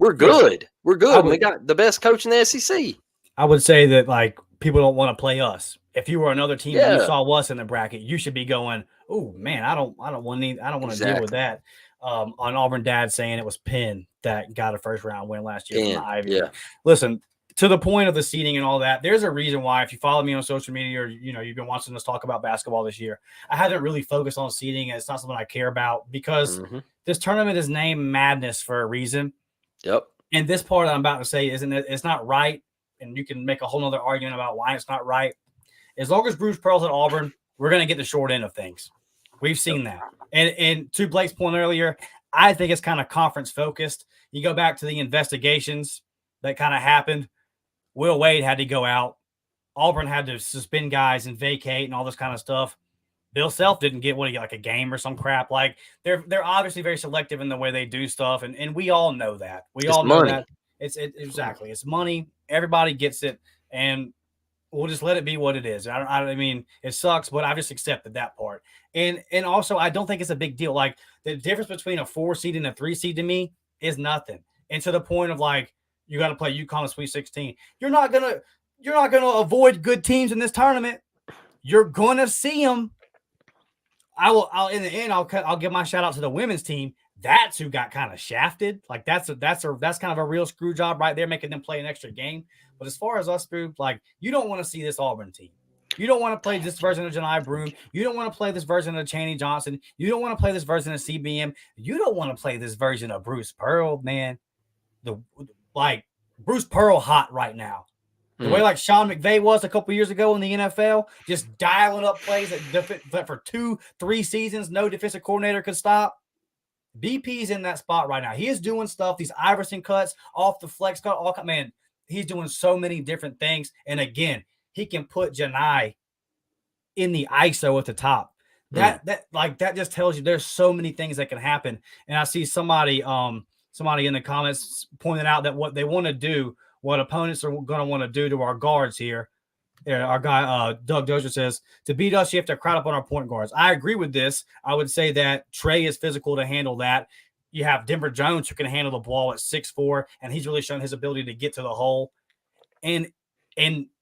we're good. We're good. We got the best coach in the SEC. I would say that, like, people don't want to play us. If you were another team and you saw us in the bracket, you should be going, oh man, I don't want to deal with that. On Auburn Dad saying it was Penn that got a first round win last year from the Ivy. Yeah. Listen, to the point of the seeding and all that, there's a reason why, if you follow me on social media or, you've been watching us talk about basketball this year, I haven't really focused on seeding. It's not something I care about because this tournament is named Madness for a reason. Yep. And this part I'm about to say it's not right. And you can make a whole nother argument about why it's not right. As long as Bruce Pearl's at Auburn, we're going to get the short end of things. We've seen that. And to Blake's point earlier, I think it's kind of conference focused. You go back to the investigations that kind of happened. Will Wade had to go out. Auburn had to suspend guys and vacate and all this kind of stuff. Bill Self didn't get like a game or some crap. Like, they're obviously very selective in the way they do stuff, and we all know that. It's all know that. Exactly. It's money. Everybody gets it, and we'll just let it be what it is. I mean, it sucks, but I've just accepted that part. And also, I don't think it's a big deal. Like, the difference between a 4 seed and a 3 seed to me is nothing. And to the point of, like, you got to play UConn in Sweet 16. You're not gonna avoid good teams in this tournament. You're gonna see them. I'll in the end, I'll give my shout out to the women's team. That's who got kind of shafted. Like, that's kind of a real screw job right there, making them play an extra game. But as far as us, like, you don't want to see this Auburn team. You don't want to play this version of Janai Broome. You don't want to play this version of Chaney Johnson. You don't want to play this version of CBM. You don't want to play this version of Bruce Pearl, man. Like, Bruce Pearl hot right now. The way, like, Sean McVay was a couple years ago in the NFL, just dialing up plays that for 2-3 seasons no defensive coordinator could stop. BP's in that spot right now. He is doing stuff, these Iverson cuts, off the flex cut, man, he's doing so many different things. And again, he can put Janai in the ISO at the top. That just tells you there's so many things that can happen. And I see somebody in the comments pointed out that what they want to do, what opponents are going to want to do to our guards here. Our guy, Doug Dozier, says, to beat us, you have to crowd up on our point guards. I agree with this. I would say that Trey is physical to handle that. You have Denver Jones, who can handle the ball at 6'4", and he's really shown his ability to get to the hole. And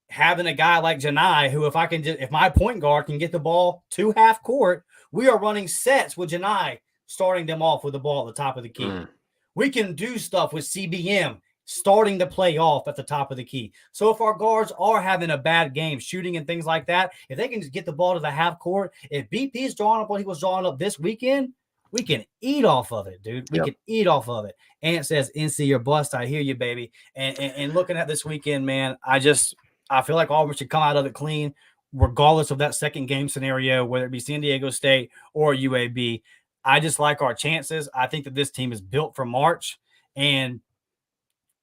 having a guy like Janai, who if my point guard can get the ball to half court, we are running sets with Janai, starting them off with the ball at the top of the key. We can do stuff with CBM starting to play off at the top of the key. So if our guards are having a bad game, shooting and things like that, if they can just get the ball to the half court, if BP's drawing up what he was drawing up this weekend, we can eat off of it, dude. We can eat off of it. And it says, NC your bust. I hear you, baby. And looking at this weekend, man, I feel like Auburn should come out of it clean, regardless of that second game scenario, whether it be San Diego State or UAB. I just like our chances. I think that this team is built for March, and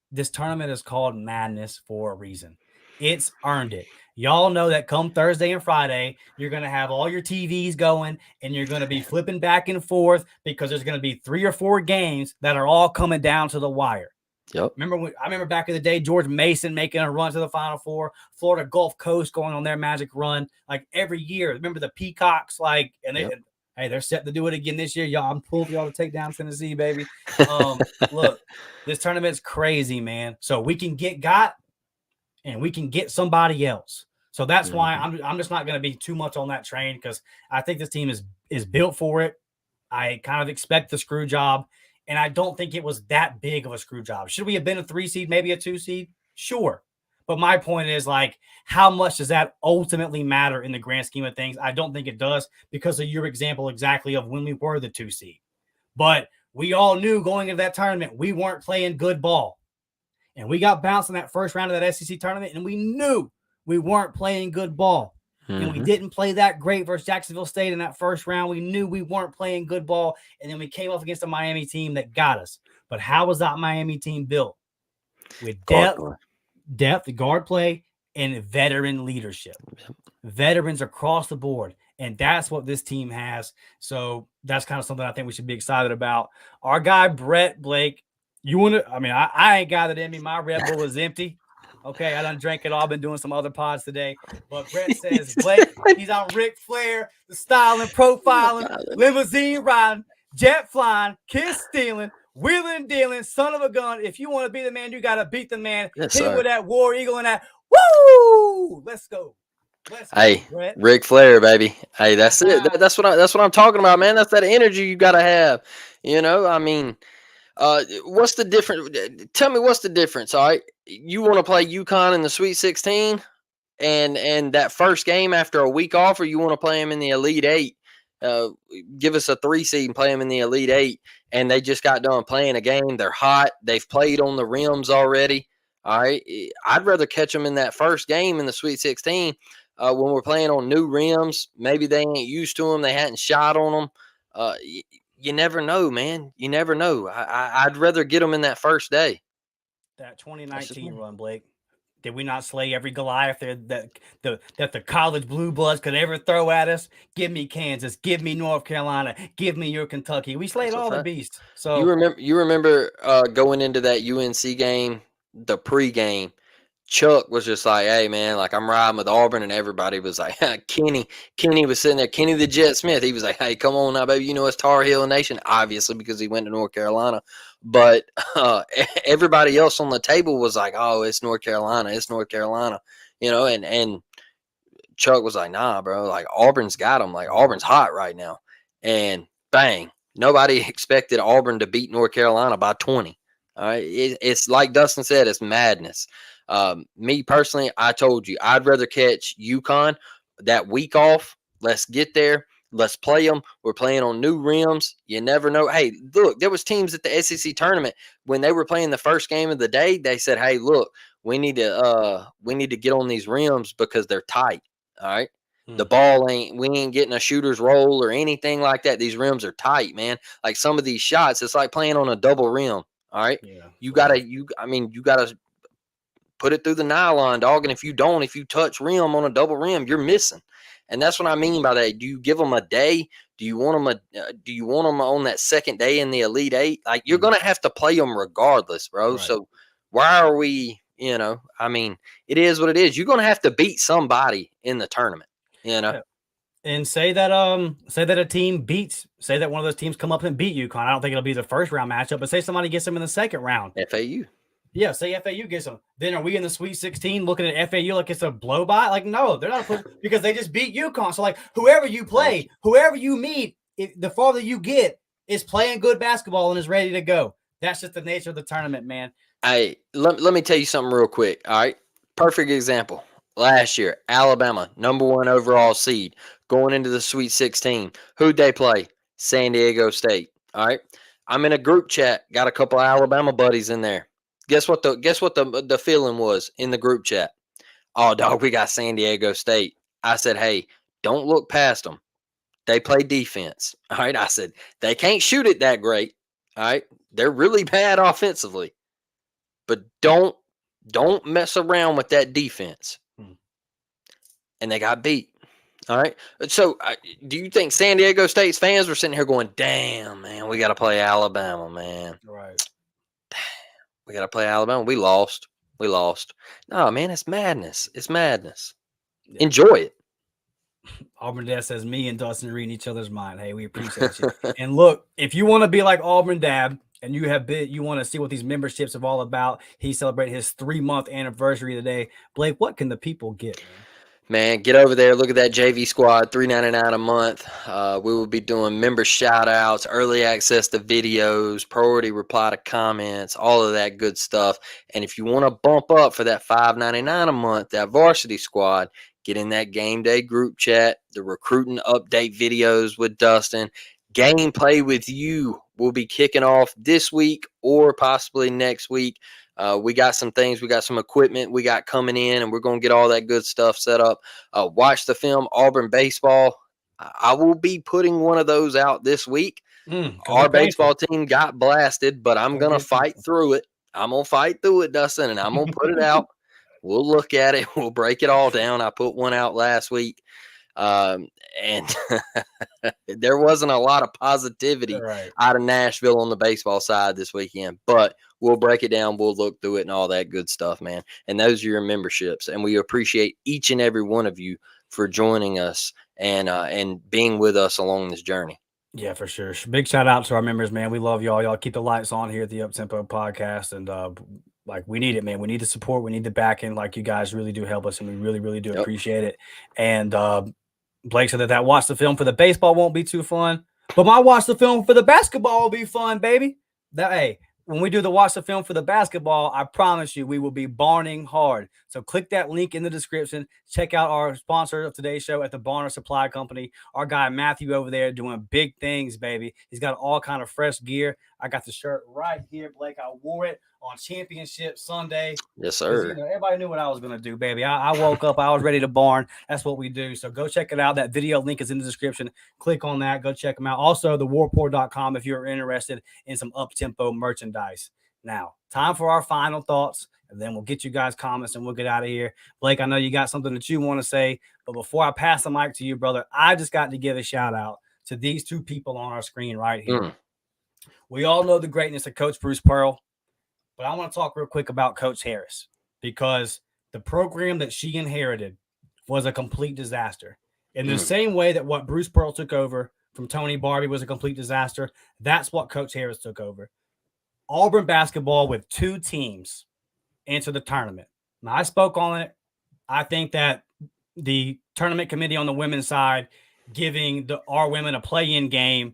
this tournament is called Madness for a reason. It's earned it. Y'all know that come Thursday and Friday, you're going to have all your TVs going, and you're going to be flipping back and forth because there's going to be 3 or 4 games that are all coming down to the wire. Yep. I remember back in the day, George Mason making a run to the Final Four, Florida Gulf Coast going on their magic run like every year. Remember the Peacocks, hey, they're set to do it again this year. Y'all, I'm pulling for y'all to take down Tennessee, baby. Look, this tournament's crazy, man. So we can get got, and we can get somebody else. So that's why I'm just not going to be too much on that train, because I think this team is built for it. I kind of expect the screw job, and I don't think it was that big of a screw job. Should we have been a 3 seed, maybe a 2 seed? Sure. But my point is, like, how much does that ultimately matter in the grand scheme of things? I don't think it does, because of your example exactly of when we were the 2 seed. But we all knew going into that tournament, we weren't playing good ball. And we got bounced in that first round of that SEC tournament, and we knew we weren't playing good ball. And we didn't play that great versus Jacksonville State in that first round. We knew we weren't playing good ball, and then we came up against a Miami team that got us. But how was that Miami team built? With depth, guard play, and veteran leadership. Veterans across the board, and that's what this team has. So that's kind of something I think we should be excited about. Our guy, Brett Blake, I ain't got it in me. My Red Bull is empty. Okay, I done drank it all. Been doing some other pods today. But Brett says, Blake, he's on Ric Flair, the styling, profiling, limousine riding, jet flying, kiss stealing, wheeling and dealing, son of a gun. If you want to be the man, you got to beat the man. Yes, Hit sir. with that War Eagle and that, woo! Let's go. Hey, Brett. Ric Flair, baby. Hey, that's it. That's what I'm talking about, man. That's that energy you gotta have. What's the difference? Tell me what's the difference. All right, you want to play UConn in the Sweet 16, and that first game after a week off, or you want to play them in the Elite 8? Give us a 3 seed and play them in the Elite 8, and they just got done playing a game. They're hot. They've played on the rims already. All right, I'd rather catch them in that first game in the Sweet 16 when we're playing on new rims. Maybe they ain't used to them. They hadn't shot on them. You never know, man. You never know. I'd rather get them in that first day. That 2019 run, Blake. Did we not slay every Goliath that the college blue bloods could ever throw at us? Give me Kansas. Give me North Carolina. Give me your Kentucky. We slayed all the beasts. So you remember going into that UNC game, the pregame, Chuck was just like, hey, man, like, I'm riding with Auburn, and everybody was like, Kenny was sitting there, Kenny the Jet Smith. He was like, hey, come on now, baby. You know it's Tar Heel Nation, obviously, because he went to North Carolina. But everybody else on the table was like, oh, it's North Carolina. It's North Carolina. And Chuck was like, nah, bro. Like, Auburn's got them. Like, Auburn's hot right now. And bang, nobody expected Auburn to beat North Carolina by 20. All right. It's like Dustin said, it's madness. Me personally, I told you I'd rather catch UConn that week off. Let's get there. Let's play them. We're playing on new rims. You never know. Hey, look, there was teams at the SEC tournament when they were playing the first game of the day. They said, hey, look, we need to get on these rims because they're tight. All right. The ball we ain't getting a shooter's roll or anything like that. These rims are tight, man. Like some of these shots, it's like playing on a double rim. All right. Yeah. You gotta put it through the nylon, dog. And if you touch rim on a double rim, you're missing. And that's what I mean by that. Do you give them a day? Do you want them on that second day in the Elite 8? Like, you're going to have to play them regardless, bro. Right. So why are we, it is what it is. You're going to have to beat somebody in the tournament, Yeah. And say that a team say that one of those teams come up and beat UConn. I don't think it'll be the first round matchup, but say somebody gets them in the second round. FAU. Yeah, say FAU gets them. Then are we in the Sweet 16 looking at FAU like it's a blow by? Like, no, they're not because they just beat UConn. So, like, whoever you play, whoever you meet, the farther you get is playing good basketball and is ready to go. That's just the nature of the tournament, man. Let me tell you something real quick. All right. Perfect example. Last year, Alabama, #1 overall seed, going into the Sweet 16. Who'd they play? San Diego State. All right. I'm in a group chat. Got a couple of Alabama buddies in there. Guess what the feeling was in the group chat? Oh, dog, we got San Diego State. I said, hey, don't look past them. They play defense. All right. I said, they can't shoot it that great. All right. They're really bad offensively. But don't mess around with that defense. And they got beat. All right. So, do you think San Diego State's fans were sitting here going, damn, man, we got to play Alabama, man. Right. We got to play Alabama. We lost. No, man, it's madness. It's madness. Yeah. Enjoy it. Auburn Dad says me and Dustin reading each other's mind. Hey, we appreciate you. And look, if you want to be like Auburn Dad and you want to see what these memberships are all about, he celebrated his 3-month anniversary today. Blake, what can the people get, man? Get over there. Look at that JV squad, $3.99 a month. We will be doing member shout outs, early access to videos, priority reply to comments, all of that good stuff. And if you want to bump up for that $5.99 a month, that varsity squad, get in that game day group chat, the recruiting update videos with Dustin. Gameplay with you will be kicking off this week or possibly next week. We got some things. We got some equipment we got coming in, and we're going to get all that good stuff set up. Watch the film Auburn Baseball. I will be putting one of those out this week. Our baseball team got blasted, but I'm going to fight through it. I'm going to fight through it, Dustin, and I'm going to put it out. We'll look at it. We'll break it all down. I put one out last week. And there wasn't a lot of positivity out of Nashville on the baseball side this weekend, but we'll break it down. We'll look through it and all that good stuff, man. And those are your memberships. And we appreciate each and every one of you for joining us and being with us along this journey. Yeah, for sure. Big shout out to our members, man. We love y'all. Y'all keep the lights on here at the Uptempo podcast. And, like, we need it, man. We need the support. We need the backing. Like, you guys really do help us, and we really, really do appreciate it. And Blake said that watch the film for the baseball won't be too fun, but my watch the film for the basketball will be fun, baby. Hey, when we do the watch the film for the basketball, I promise you we will be barning hard. So click that link in the description. Check out our sponsor of today's show at the Barner Supply Company. Our guy Matthew over there doing big things, baby. He's got all kind of fresh gear. I got the shirt right here, Blake. I wore it on Championship Sunday. Yes, sir. You know, everybody knew what I was going to do, baby. I woke up. I was ready to barn. That's what we do. So go check it out. That video link is in the description. Click on that. Go check them out. Also, thewarreport.com if you're interested in some up-tempo merchandise. Now, time for our final thoughts, and then we'll get you guys comments, and we'll get out of here. Blake, I know you got something that you want to say, but before I pass the mic to you, brother, I just got to give a shout-out to these two people on our screen right here. We all know the greatness of Coach Bruce Pearl. But I want to talk real quick about Coach Harris, because the program that she inherited was a complete disaster. In the same way that what Bruce Pearl took over from Tony Barbie was a complete disaster, that's what Coach Harris took over. Auburn basketball with 2 teams into the tournament. Now, I spoke on it. I think that the tournament committee on the women's side giving our women a play-in game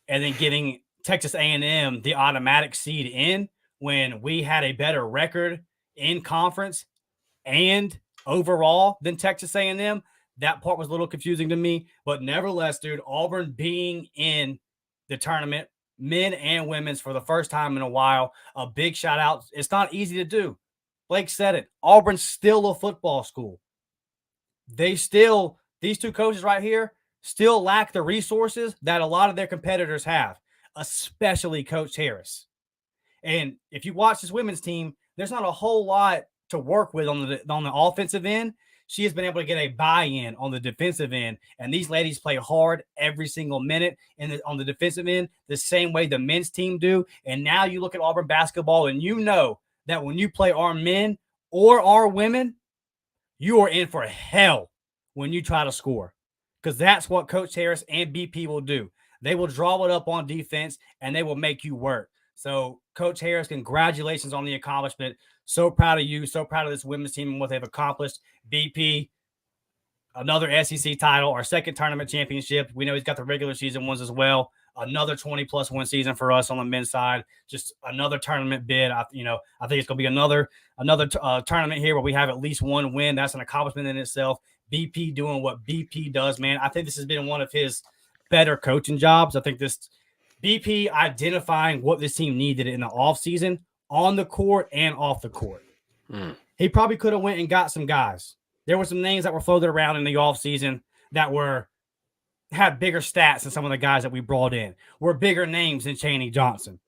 and then giving Texas A&M the automatic seed in when we had a better record in conference and overall than Texas A&M, that part was a little confusing to me. But nevertheless, dude, Auburn being in the tournament, men and women's, for the first time in a while, a big shout out. It's not easy to do. Blake said it. Auburn's still a football school. These 2 coaches right here still lack the resources that a lot of their competitors have, especially Coach Harris. And if you watch this women's team, there's not a whole lot to work with on the offensive end. She has been able to get a buy-in on the defensive end, and these ladies play hard every single minute on the defensive end, the same way the men's team do. And now you look at Auburn basketball, and you know that when you play our men or our women, you are in for hell when you try to score, because that's what Coach Harris and BP will do. They will draw it up on defense, and they will make you work. So, Coach Harris, congratulations on the accomplishment. So proud of you. So proud of this women's team and what they've accomplished. BP, another SEC title, our second tournament championship. We know he's got the regular season ones as well. Another 20-plus win season for us on the men's side. Just another tournament bid. I think it's going to be another tournament here where we have at least one win. That's an accomplishment in itself. BP doing what BP does, man. I think this has been one of his better coaching jobs. I think this BP identifying what this team needed in the offseason on the court and off the court. He probably could have went and got some guys. There were some names that were floated around in the offseason that had bigger stats than some of the guys that we brought in, were bigger names than Chaney Johnson.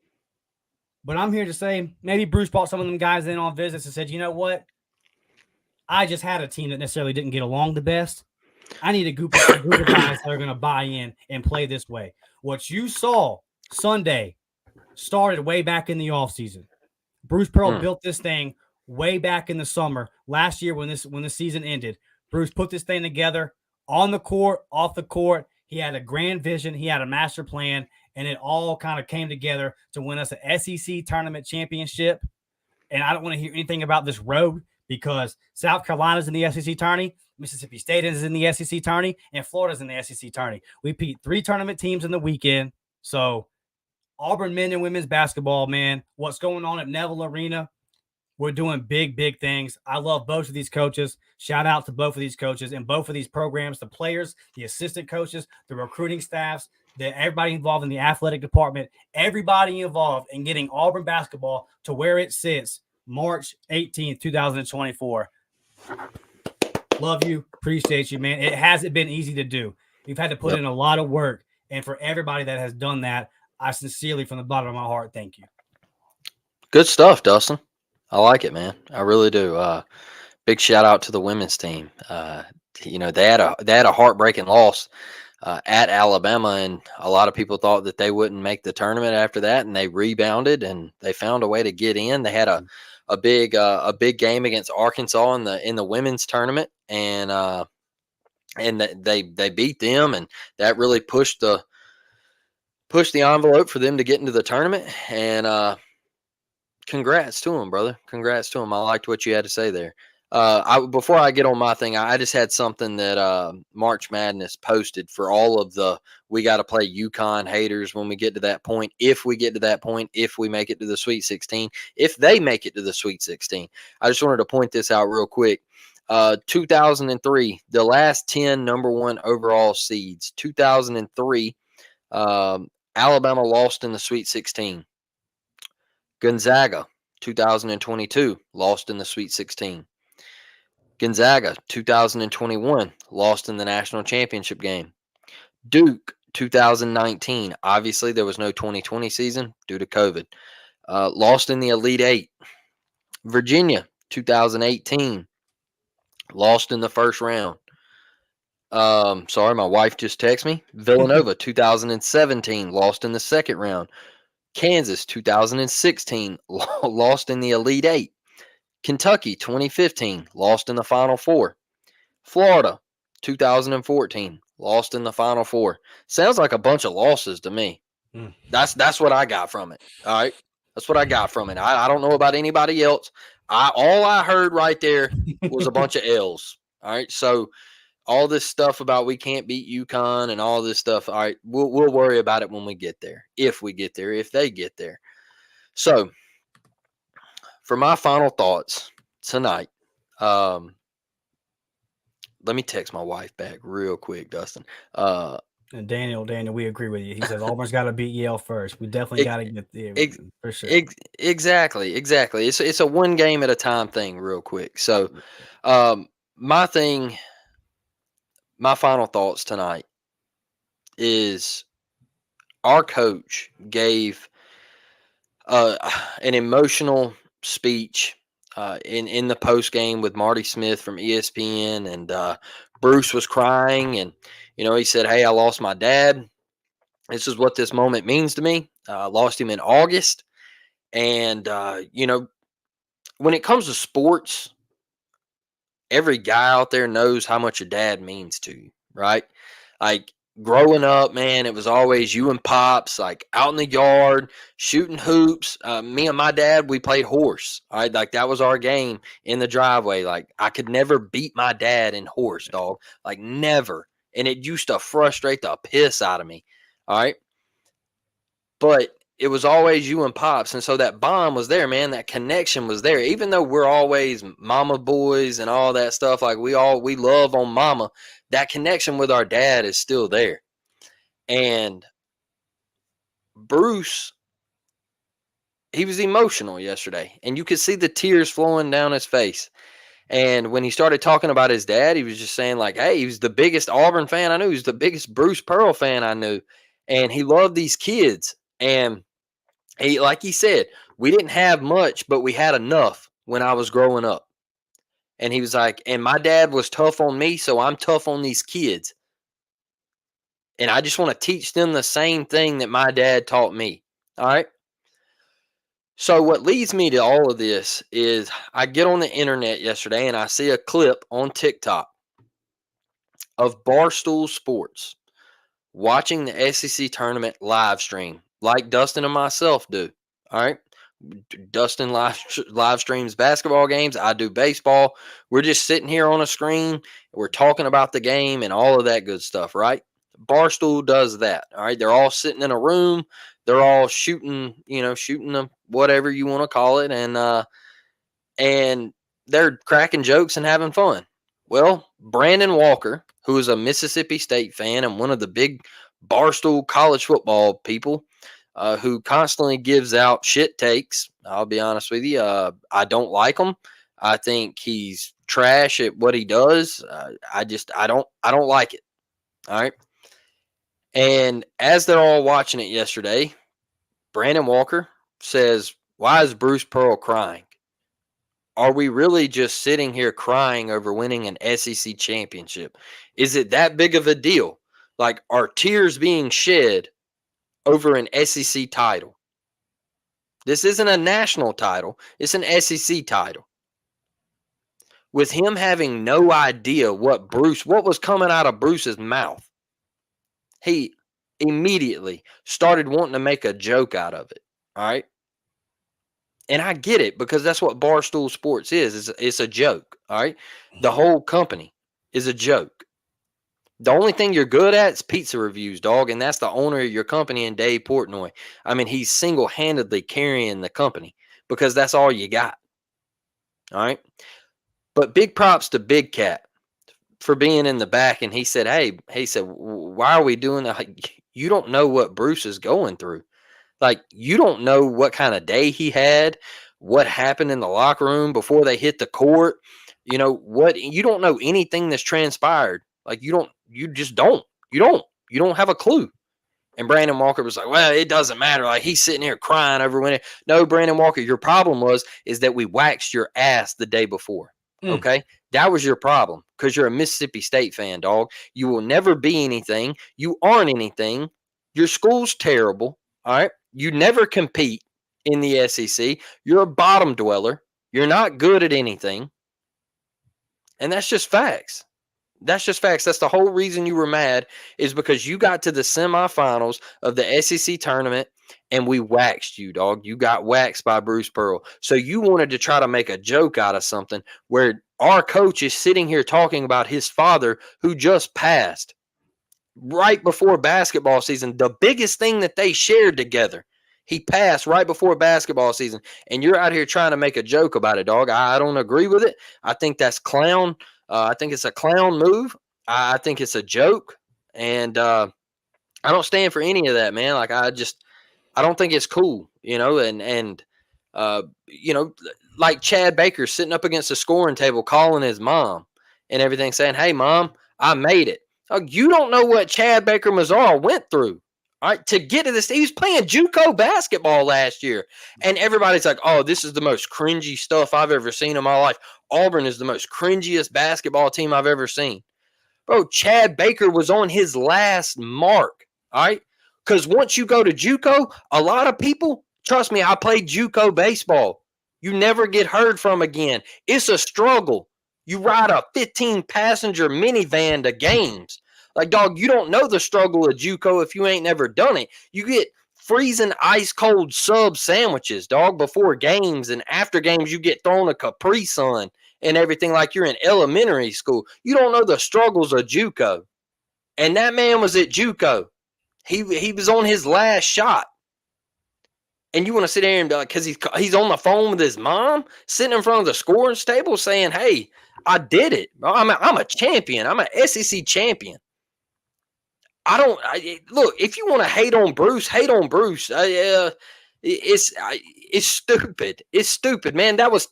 But I'm here to say maybe Bruce brought some of them guys in on visits and said, you know what? I just had a team that necessarily didn't get along the best. I need a group of guys that are going to buy in and play this way. What you saw Sunday started way back in the offseason. Bruce Pearl built this thing way back in the summer. Last year when the season ended, Bruce put this thing together on the court, off the court. He had a grand vision. He had a master plan, and it all kind of came together to win us an SEC tournament championship. And I don't want to hear anything about this road because South Carolina's in the SEC tourney, Mississippi State is in the SEC tourney, and Florida's in the SEC tourney. We beat 3 tournament teams in the weekend. So Auburn men and women's basketball, man, what's going on at Neville Arena? We're doing big, big things. I love both of these coaches. Shout out to both of these coaches and both of these programs, the players, the assistant coaches, the recruiting staffs, everybody involved in the athletic department, everybody involved in getting Auburn basketball to where it sits March 18th, 2024. Love you. Appreciate you, man. It hasn't been easy to do. You've had to put in a lot of work. And for everybody that has done that, I sincerely, from the bottom of my heart, thank you. Good stuff, Dustin. I like it, man. I really do. Big shout out to the women's team. They had a heartbreaking loss at Alabama, and a lot of people thought that they wouldn't make the tournament after that, and they rebounded and they found a way to get in. They had a big game against Arkansas in the women's tournament, and they beat them, and that really pushed the envelope for them to get into the tournament. And congrats to them, brother. Congrats to them. I liked what you had to say there. Before I get on my thing, I just had something that March Madness posted for all of the we got to play UConn haters when we get to that point. If we get to that point, if we make it to the Sweet 16, if they make it to the Sweet 16. I just wanted to point this out real quick. 2003, the last 10 number 1 overall seeds. 2003, Alabama lost in the Sweet 16. Gonzaga, 2022, lost in the Sweet 16. Gonzaga, 2021, lost in the national championship game. Duke, 2019, obviously there was no 2020 season due to COVID, lost in the Elite Eight. Virginia, 2018, lost in the first round. Sorry, my wife just texted me. Villanova, 2017, lost in the second round. Kansas, 2016, lost in the Elite Eight. Kentucky, 2015, lost in the Final Four. Florida, 2014, lost in the Final Four. Sounds like a bunch of losses to me. That's what I got from it. All right, that's what I got from it. I don't know about anybody else. All I heard right there was a bunch of L's. All right, so all this stuff about we can't beat UConn and all this stuff. All right, we'll worry about it when we get there. If we get there, if they get there. So, for my final thoughts tonight, let me text my wife back real quick, Dustin. And Daniel, we agree with you. He says Auburn's got to beat Yale first. We definitely got to get there for sure. Exactly. It's a one game at a time thing, real quick. So, my final thoughts tonight is our coach gave an emotional speech in the post game with Marty Smith from ESPN, and Bruce was crying, and he said, "Hey, I lost my dad. This is what this moment means to me. I lost him in August, and when it comes to sports, every guy out there knows how much your dad means to you, right? Like growing up, man, it was always you and Pops, like out in the yard, shooting hoops. Me and my dad, we played horse. All right. Like that was our game in the driveway. Like I could never beat my dad in horse, dog. Like never. And it used to frustrate the piss out of me. All right. But it was always you and Pops. And so that bond was there, man. That connection was there. Even though we're always mama boys and all that stuff, like we love on mama, that connection with our dad is still there. And Bruce, he was emotional yesterday. And you could see the tears flowing down his face. And when he started talking about his dad, he was just saying like, hey, he was the biggest Auburn fan I knew. He was the biggest Bruce Pearl fan I knew. And he loved these kids. And he, like he said, we didn't have much, but we had enough when I was growing up. And he was like, and my dad was tough on me, so I'm tough on these kids. And I just want to teach them the same thing that my dad taught me. All right. So what leads me to all of this is I get on the internet yesterday and I see a clip on TikTok of Barstool Sports watching the SEC tournament live stream like Dustin and myself do. All right. Dustin live streams basketball games. I do baseball. We're just sitting here on a screen. We're talking about the game and all of that good stuff, right? Barstool does that. All right. They're all sitting in a room. They're all shooting them, whatever you want to call it. And they're cracking jokes and having fun. Well, Brandon Walker, who is a Mississippi State fan and one of the big Barstool college football people, who constantly gives out shit takes. I'll be honest with you. I don't like him. I think he's trash at what he does. I don't like it. All right. And as they're all watching it yesterday, Brandon Walker says, why is Bruce Pearl crying? Are we really just sitting here crying over winning an SEC championship? Is it that big of a deal? Like, are tears being shed over an SEC title? This isn't a national title. It's an SEC title. With him having no idea what was coming out of Bruce's mouth, he immediately started wanting to make a joke out of it. All right. And I get it because that's what Barstool Sports is. It's a joke. All right. The whole company is a joke. The only thing you're good at is pizza reviews, dog. And that's the owner of your company in Dave Portnoy. I mean, he's single-handedly carrying the company because that's all you got. All right. But big props to Big Cat for being in the back. And he said, why are we doing that? Like, you don't know what Bruce is going through. Like, you don't know what kind of day he had, what happened in the locker room before they hit the court. You don't know anything that's transpired. Like, you don't have a clue. And Brandon Walker was like, well, it doesn't matter. Like, he's sitting here crying over winning. No, Brandon Walker, your problem is that we waxed your ass the day before. Okay. That was your problem because you're a Mississippi State fan, dog. You will never be anything. You aren't anything. Your school's terrible. All right. You never compete in the SEC. You're a bottom dweller. You're not good at anything. And that's just facts. That's just facts. That's the whole reason you were mad is because you got to the semifinals of the SEC tournament and we waxed you, dog. You got waxed by Bruce Pearl. So you wanted to try to make a joke out of something where our coach is sitting here talking about his father who just passed right before basketball season. The biggest thing that they shared together. He passed right before basketball season. And you're out here trying to make a joke about it, dog. I don't agree with it. I think that's clown. I think it's a clown move. I think it's a joke. And I don't stand for any of that, man. Like, I don't think it's cool, like Chad Baker sitting up against the scoring table, calling his mom and everything, saying, hey, Mom, I made it. You don't know what Chad Baker Mazara went through. All right, to get to this, he was playing JUCO basketball last year, and everybody's like, "Oh, this is the most cringy stuff I've ever seen in my life." Auburn is the most cringiest basketball team I've ever seen, bro. Chad Baker was on his last mark. All right, because once you go to JUCO, a lot of people, trust me, I played JUCO baseball. You never get heard from again. It's a struggle. You ride a 15-passenger minivan to games. Like, dog, you don't know the struggle of JUCO if you ain't never done it. You get freezing ice cold sub sandwiches, dog, before games, and after games you get thrown a Capri Sun and everything like you're in elementary school. You don't know the struggles of JUCO. And that man was at JUCO. He was on his last shot. And you want to sit there and be like, because he's on the phone with his mom, sitting in front of the scoring table saying, hey, I did it. I'm a champion. I'm an SEC champion. Look, if you want to hate on Bruce, hate on Bruce. It's stupid. It's stupid, man. That was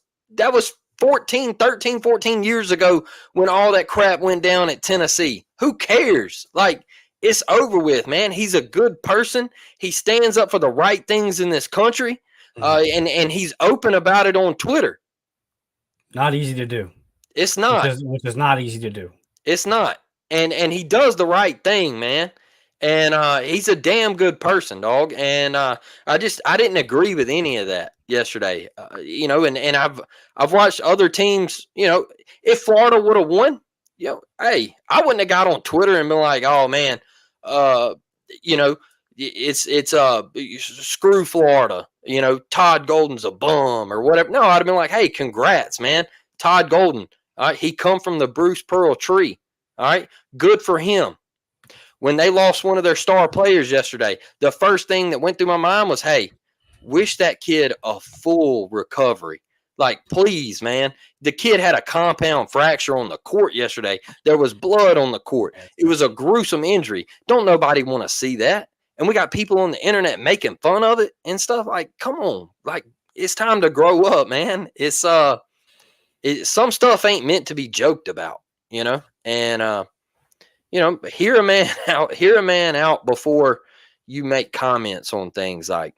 14 years ago when all that crap went down at Tennessee. Who cares? Like, it's over with, man. He's a good person. He stands up for the right things in this country, and he's open about it on Twitter. Not easy to do. It's not. Which is not easy to do. It's not. And he does the right thing, man. And he's a damn good person, dog. And I didn't agree with any of that yesterday. And I've watched other teams. If Florida would have won, hey, I wouldn't have got on Twitter and been like, oh man, it's screw Florida. Todd Golden's a bum or whatever. No, I'd have been like, hey, congrats, man, Todd Golden. All right, he come from the Bruce Pearl tree. All right, good for him. When they lost one of their star players yesterday, the first thing that went through my mind was, hey, wish that kid a full recovery. Like, please, man. The kid had a compound fracture on the court yesterday. There was blood on the court. It was a gruesome injury. Don't nobody want to see that. And we got people on the internet making fun of it and stuff. Like, come on. Like, it's time to grow up, man. It's some stuff ain't meant to be joked about, And hear a man out before you make comments on things. Like,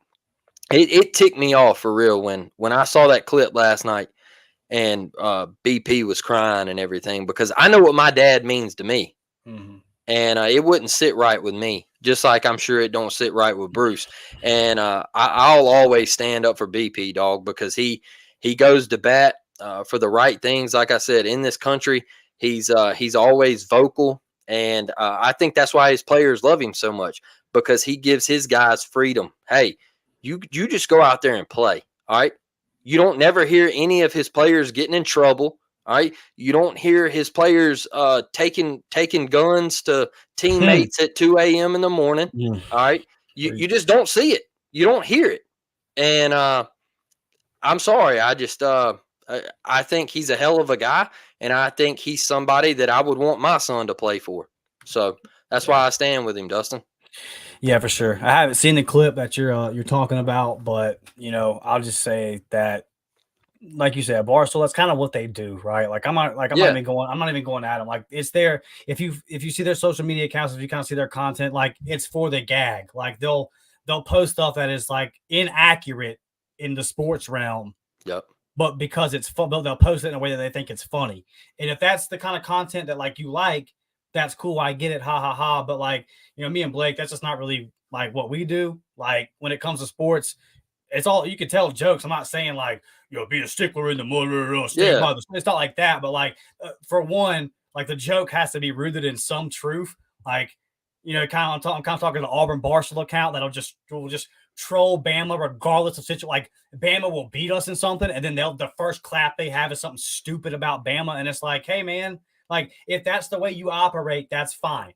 it ticked me off for real when I saw that clip last night and BP was crying and everything, because I know what my dad means to me. Mm-hmm. And it wouldn't sit right with me, just like I'm sure it don't sit right with Bruce. And I'll always stand up for BP, dog, because he goes to bat for the right things. Like I said, in this country, he's always vocal. And I think that's why his players love him so much, because he gives his guys freedom. Hey, you just go out there and play. All right. You don't never hear any of his players getting in trouble. All right. You don't hear his players taking guns to teammates at 2 a.m. in the morning. All right. You just don't see it. You don't hear it. And I'm sorry. I just I think he's a hell of a guy, and I think he's somebody that I would want my son to play for. So that's why I stand with him, Dustin. Yeah, for sure. I haven't seen the clip that you're talking about, but I'll just say that, like you said, Barstool, that's kind of what they do, right? Like I'm not even going at them. Like, it's there. If you see their social media accounts, if you kind of see their content, like, it's for the gag. Like, they'll post stuff that is like inaccurate in the sports realm. Yep. But because it's fun, they'll post it in a way that they think it's funny. And if that's the kind of content that, like, you like, that's cool. I get it. Ha ha ha. But, like, me and Blake, that's just not really like what we do. Like, when it comes to sports, it's all, you can tell jokes. I'm not saying like, be a stickler in the mud. It's not like that. But, like, for one, like, the joke has to be rooted in some truth. Like, I'm kind of talking to the Auburn Basketball account that'll just troll Bama regardless of situation. Like, Bama will beat us in something, and then the first clap they have is something stupid about Bama, and it's like, hey man, like, if that's the way you operate, that's fine,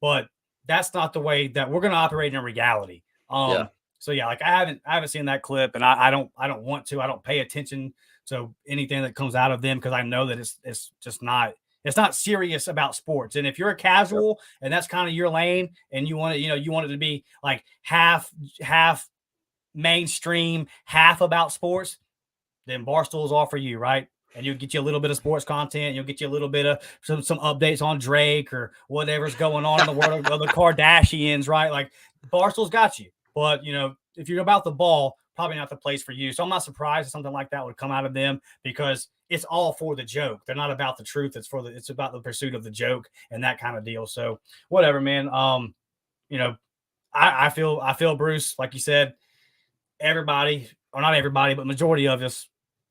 but that's not the way that we're going to operate in reality. So yeah, like, I haven't seen that clip, and I don't want to. I don't pay attention to anything that comes out of them, because I know that it's just not. It's not serious about sports. And if you're a casual and that's kind of your lane, and you want it, you want it to be like half mainstream, half about sports, then Barstool is all for you, right? And you'll get you a little bit of sports content. You'll get you a little bit of some updates on Drake or whatever's going on in the world of the Kardashians, right? Like, Barstool's got you. But, if you're about the ball, probably not the place for you. So I'm not surprised if something like that would come out of them, because it's all for the joke. They're not about the truth. It's about the pursuit of the joke and that kind of deal. So whatever, man. I feel Bruce, like you said, everybody, or not everybody, but majority of us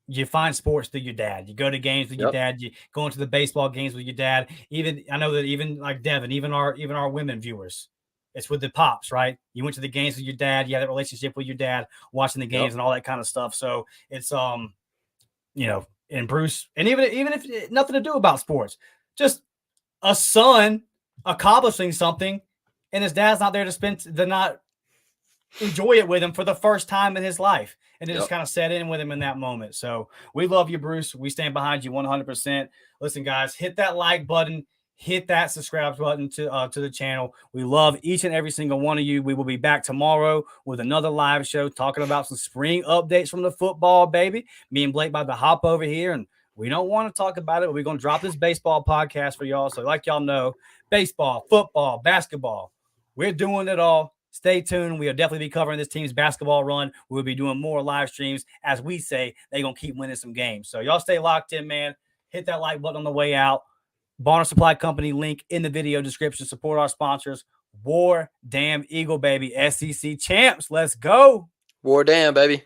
you find sports through your dad. You go to games with your dad. You go into the baseball games with your dad. Even I know that even like Devin, even our women viewers, it's with the pops, right? You went to the games with your dad. You had that relationship with your dad, watching the games and all that kind of stuff. So it's and Bruce, and even if nothing to do about sports, just a son accomplishing something, and his dad's not there to not enjoy it with him for the first time in his life. And it just kind of set in with him in that moment. So we love you, Bruce. We stand behind you 100%. Listen, guys, hit that like button, hit that subscribe button to the channel. We love each and every single one of you. We will be back tomorrow with another live show talking about some spring updates from the football, baby. Me and Blake about to hop over here, and we don't want to talk about it, but we're going to drop this baseball podcast for y'all. So like y'all know, baseball, football, basketball, we're doing it all. Stay tuned. We'll definitely be covering this team's basketball run. We'll be doing more live streams. As we say, they're going to keep winning some games. So y'all stay locked in, man. Hit that like button on the way out. Barner Supply Company link in the video description. Support our sponsors. War Damn Eagle, baby. SEC champs. Let's go. War Damn, baby.